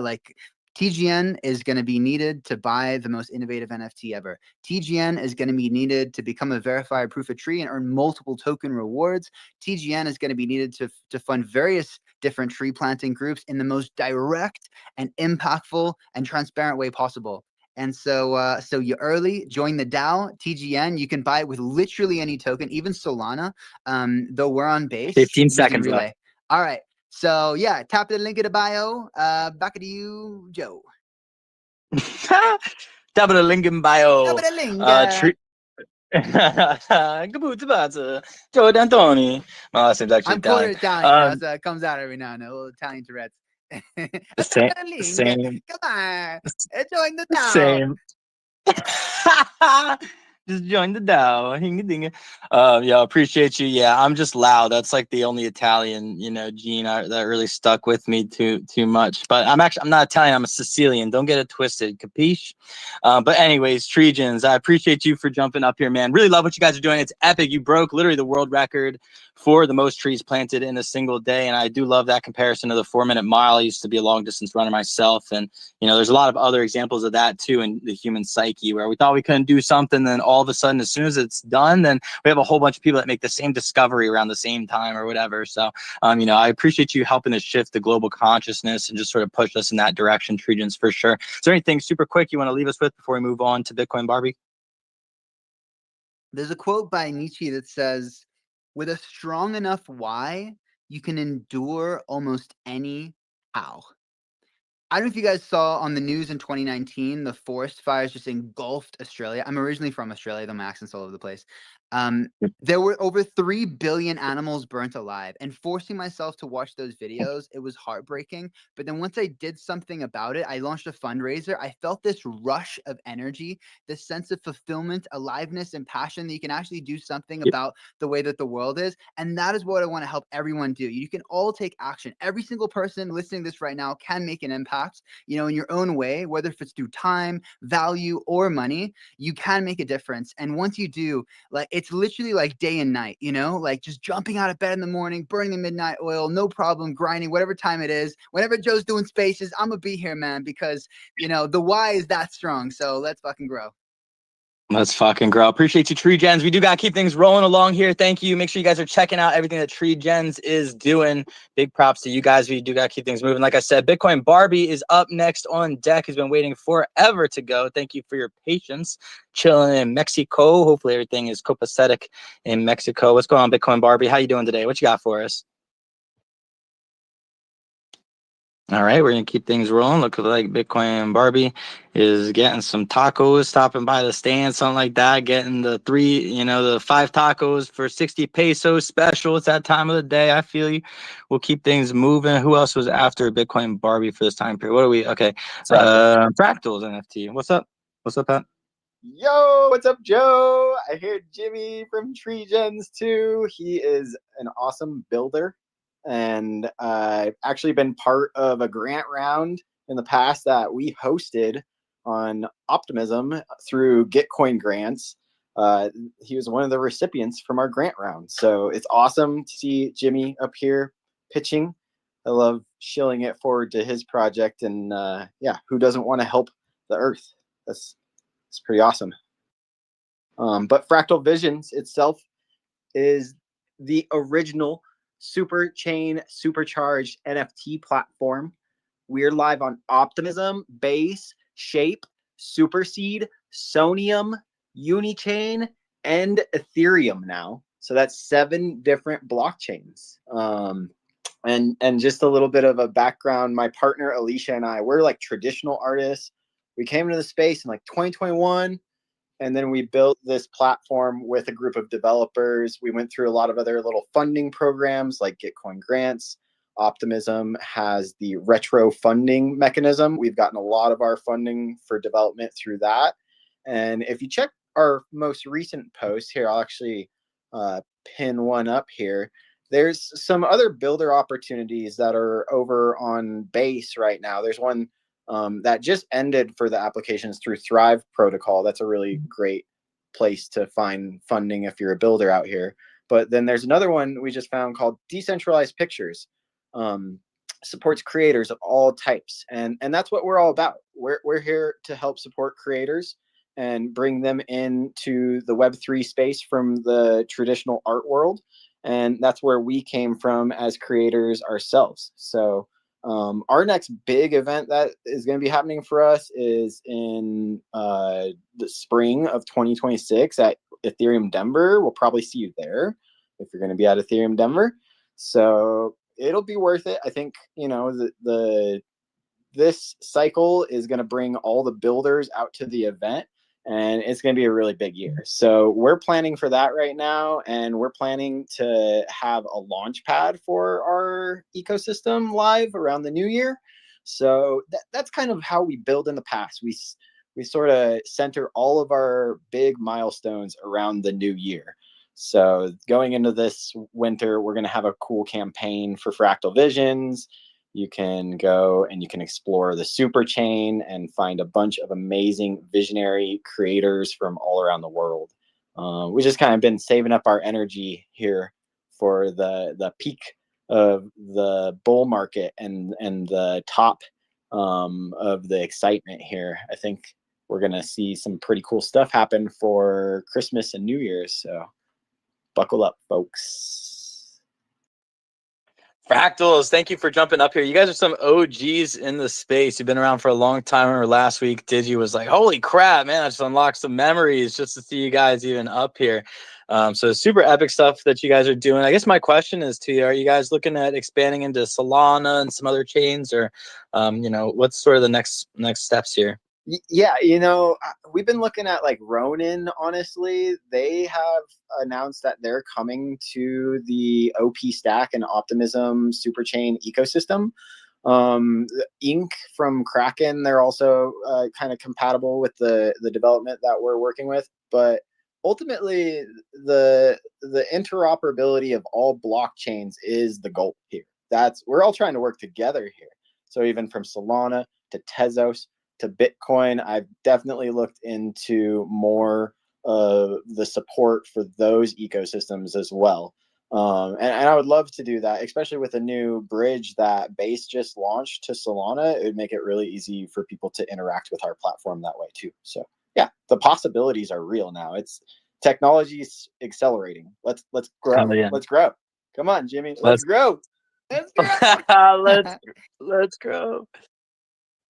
TGN is going to be needed to buy the most innovative NFT ever. TGN is going to be needed to become a verified proof of tree and earn multiple token rewards. TGN is going to be needed to fund various different tree planting groups in the most direct and impactful and transparent way possible. And so you're early, join the DAO, TGN. You can buy it with literally any token, even Solana, though we're on base. 15 seconds Relay. left. All right. So yeah, tap the link in the bio. Back to you, Joe. Tap the link in bio. Tap the link. Joe D'Antoni. My last name's actually I'm quarter Italian. Italian, so it comes out every now and then. A little Italian Tourette's. The same. Come on, join the DAO. Same. Just join the DAO. Yeah, appreciate you. Yeah, I'm just loud. That's like the only Italian, gene that really stuck with me too much. But I'm not Italian. I'm a Sicilian. Don't get it twisted. Capiche? But anyways, Tregens, I appreciate you for jumping up here, man. Really love what you guys are doing. It's epic. You broke literally the world record for the most trees planted in a single day. And I do love that comparison to the 4-minute mile. I used to be a long distance runner myself. And, there's a lot of other examples of that too in the human psyche where we thought we couldn't do something. Then all of a sudden, as soon as it's done, then we have a whole bunch of people that make the same discovery around the same time or whatever. So, I appreciate you helping to shift the global consciousness and just sort of push us in that direction, Tregens, for sure. Is there anything super quick you want to leave us with before we move on to Bitcoin Barbie? There's a quote by Nietzsche that says, with a strong enough why, you can endure almost any how. I don't know if you guys saw on the news in 2019, the forest fires just engulfed Australia. I'm originally from Australia, though my accent's all over the place. There were over 3 billion animals burnt alive, and forcing myself to watch those videos, it was heartbreaking. But then once I did something about it, I launched a fundraiser. I felt this rush of energy, this sense of fulfillment, aliveness, and passion that you can actually do something about the way that the world is. And that is what I want to help everyone do. You can all take action. Every single person listening to this right now can make an impact, you know, in your own way, whether if it's through time, value, or money, you can make a difference. And once you do, like, it's literally like day and night, you know, like just jumping out of bed in the morning, burning the midnight oil, no problem, grinding, whatever time it is. Whenever Joe's doing spaces, I'm gonna be here, man, because, you know, the why is that strong. So let's fucking grow. Let's fucking grow. Appreciate you, Tree Gens. We do got to keep things rolling along here. Thank you. Make sure you guys are checking out everything that Tree Gens is doing. Big props to you guys. We do got to keep things moving. Like I said, Bitcoin Barbie is up next on deck. He's been waiting forever to go. Thank you for your patience. Chilling in Mexico. Hopefully everything is copacetic in Mexico. What's going on, Bitcoin Barbie? How you doing today? What you got for us? All right, we're going to keep things rolling. Look like Bitcoin Barbie is getting some tacos, stopping by the stand, something like that, getting the 5 tacos for 60 pesos special. It's that time of the day. I feel you. We'll keep things moving. Who else was after Bitcoin Barbie for this time period? What are we? Okay. Fractals NFT. What's up? What's up, Pat? Yo, what's up, Joe? I hear Jimmy from Tree Gens too. He is an awesome builder, and I've actually been part of a grant round in the past that we hosted on Optimism through Gitcoin grants. He was one of the recipients from our grant round, so it's awesome to see Jimmy up here pitching. I love shilling it forward to his project, and yeah, who doesn't want to help the Earth? It's pretty awesome. But Fractal Visions itself is the original super chain supercharged NFT platform. We're live on Optimism, Base, Shape, Superseed, Sonium, Unichain, and Ethereum now. So that's 7 different blockchains. And just a little bit of a background, my partner Alicia and I, we're like traditional artists. We came into the space in like 2021, and then we built this platform with a group of developers. We went through a lot of other little funding programs like Gitcoin grants. Optimism has the retro funding mechanism. We've gotten a lot of our funding for development through that. And if you check our most recent post here, I'll actually pin one up here. There's some other builder opportunities that are over on Base right now. There's one that just ended for the applications through Thrive Protocol. That's a really great place to find funding if you're a builder out here. But then there's another one we just found called Decentralized Pictures. Supports creators of all types. And that's what we're all about. We're here to help support creators and bring them into the Web3 space from the traditional art world. And that's where we came from as creators ourselves. So our next big event that is going to be happening for us is in the spring of 2026 at Ethereum Denver. We'll probably see you there if you're going to be at Ethereum Denver. So it'll be worth it. I think, you know, this cycle is going to bring all the builders out to the event, and it's going to be a really big year. So we're planning for that right now, and we're planning to have a launch pad for our ecosystem live around the new year. So that's kind of how we build in the past. We sort of center all of our big milestones around the new year. So going into this winter, we're going to have a cool campaign for Fractal Visions. You can go and you can explore the super chain and find a bunch of amazing visionary creators from all around the world. We just kind of been saving up our energy here for the peak of the bull market and the top of the excitement here. I think we're going to see some pretty cool stuff happen for Christmas and New Year's. So buckle up, folks. Fractals, thank you for jumping up here. You guys are some OGs in the space. You've been around for a long time. I remember last week, Digi was like, holy crap, man, I just unlocked some memories just to see you guys even up here. So super epic stuff that you guys are doing. I guess my question is to you, are you guys looking at expanding into Solana and some other chains, or, what's sort of the next steps here? Yeah, we've been looking at like Ronin, honestly. They have announced that they're coming to the OP Stack and Optimism Superchain ecosystem. Ink from Kraken, they're also kind of compatible with the development that we're working with. But ultimately, the interoperability of all blockchains is the goal here. We're all trying to work together here. So even from Solana to Tezos to Bitcoin, I've definitely looked into more of the support for those ecosystems as well. And I would love to do that, especially with a new bridge that Base just launched to Solana. It would make it really easy for people to interact with our platform that way too. So yeah, the possibilities are real now. Technology's accelerating. Let's grow. Yeah. Let's grow. Come on, Jimmy. Let's grow. Let's grow. Let's grow.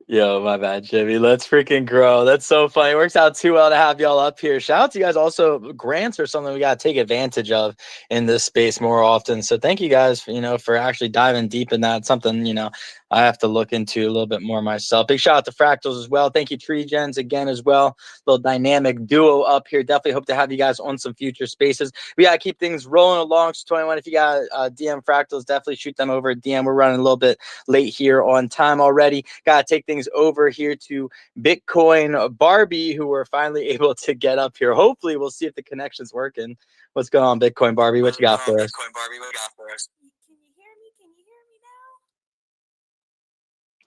Yo, my bad, Jimmy. Let's freaking grow. That's so funny. It works out too well to have y'all up here. Shout out to you guys. Also, grants are something we got to take advantage of in this space more often. So thank you guys, for actually diving deep in that. It's something, I have to look into a little bit more myself. Big shout out to Fractals as well. Thank you, Tree Gens, again as well. Little dynamic duo up here. Definitely hope to have you guys on some future spaces. We got to keep things rolling along. So 21, if you got DM Fractals, definitely shoot them over at DM. We're running a little bit late here on time already. Got to take things over here to Bitcoin Barbie, who we're finally able to get up here. Hopefully, we'll see if the connection's working. What's going on, Bitcoin Barbie? What you got for us? Bitcoin Barbie, what you got for us? Can you hear me? Can you hear me now?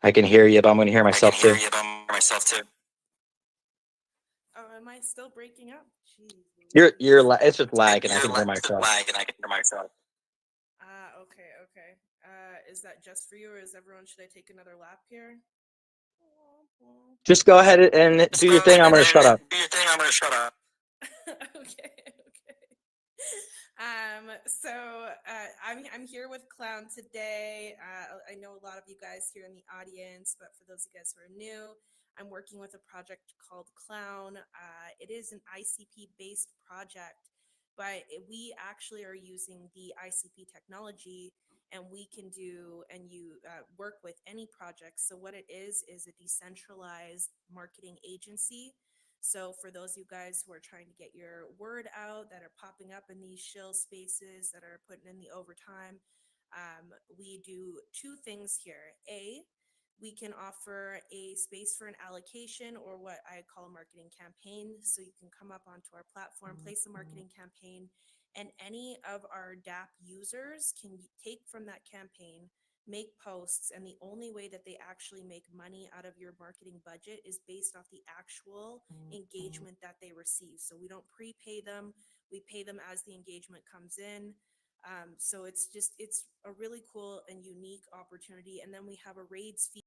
I can hear you, but I'm going to hear myself too. Oh, am I still breaking up? Jeez. It's just lagging. I can hear myself. Okay. Is that just for you, or is everyone? Should I take another lap here? Just go ahead and do your thing. I'm going to shut up. Okay. I'm here with Clown today. I know a lot of you guys here in the audience, but for those of you guys who are new, I'm working with a project called Clown. It is an ICP-based project, but we actually are using the ICP technology, and we can do work with any project. So what it is a decentralized marketing agency. So for those of you guys who are trying to get your word out, that are popping up in these shill spaces, that are putting in the overtime, we do two things here. We can offer a space for an allocation, or what I call a marketing campaign. So you can come up onto our platform, place a marketing campaign, and any of our DApp users can take from that campaign, make posts, and the only way that they actually make money out of your marketing budget is based off the actual engagement that they receive. So we don't prepay them. We pay them as the engagement comes in. So it's a really cool and unique opportunity. And then we have a raids fee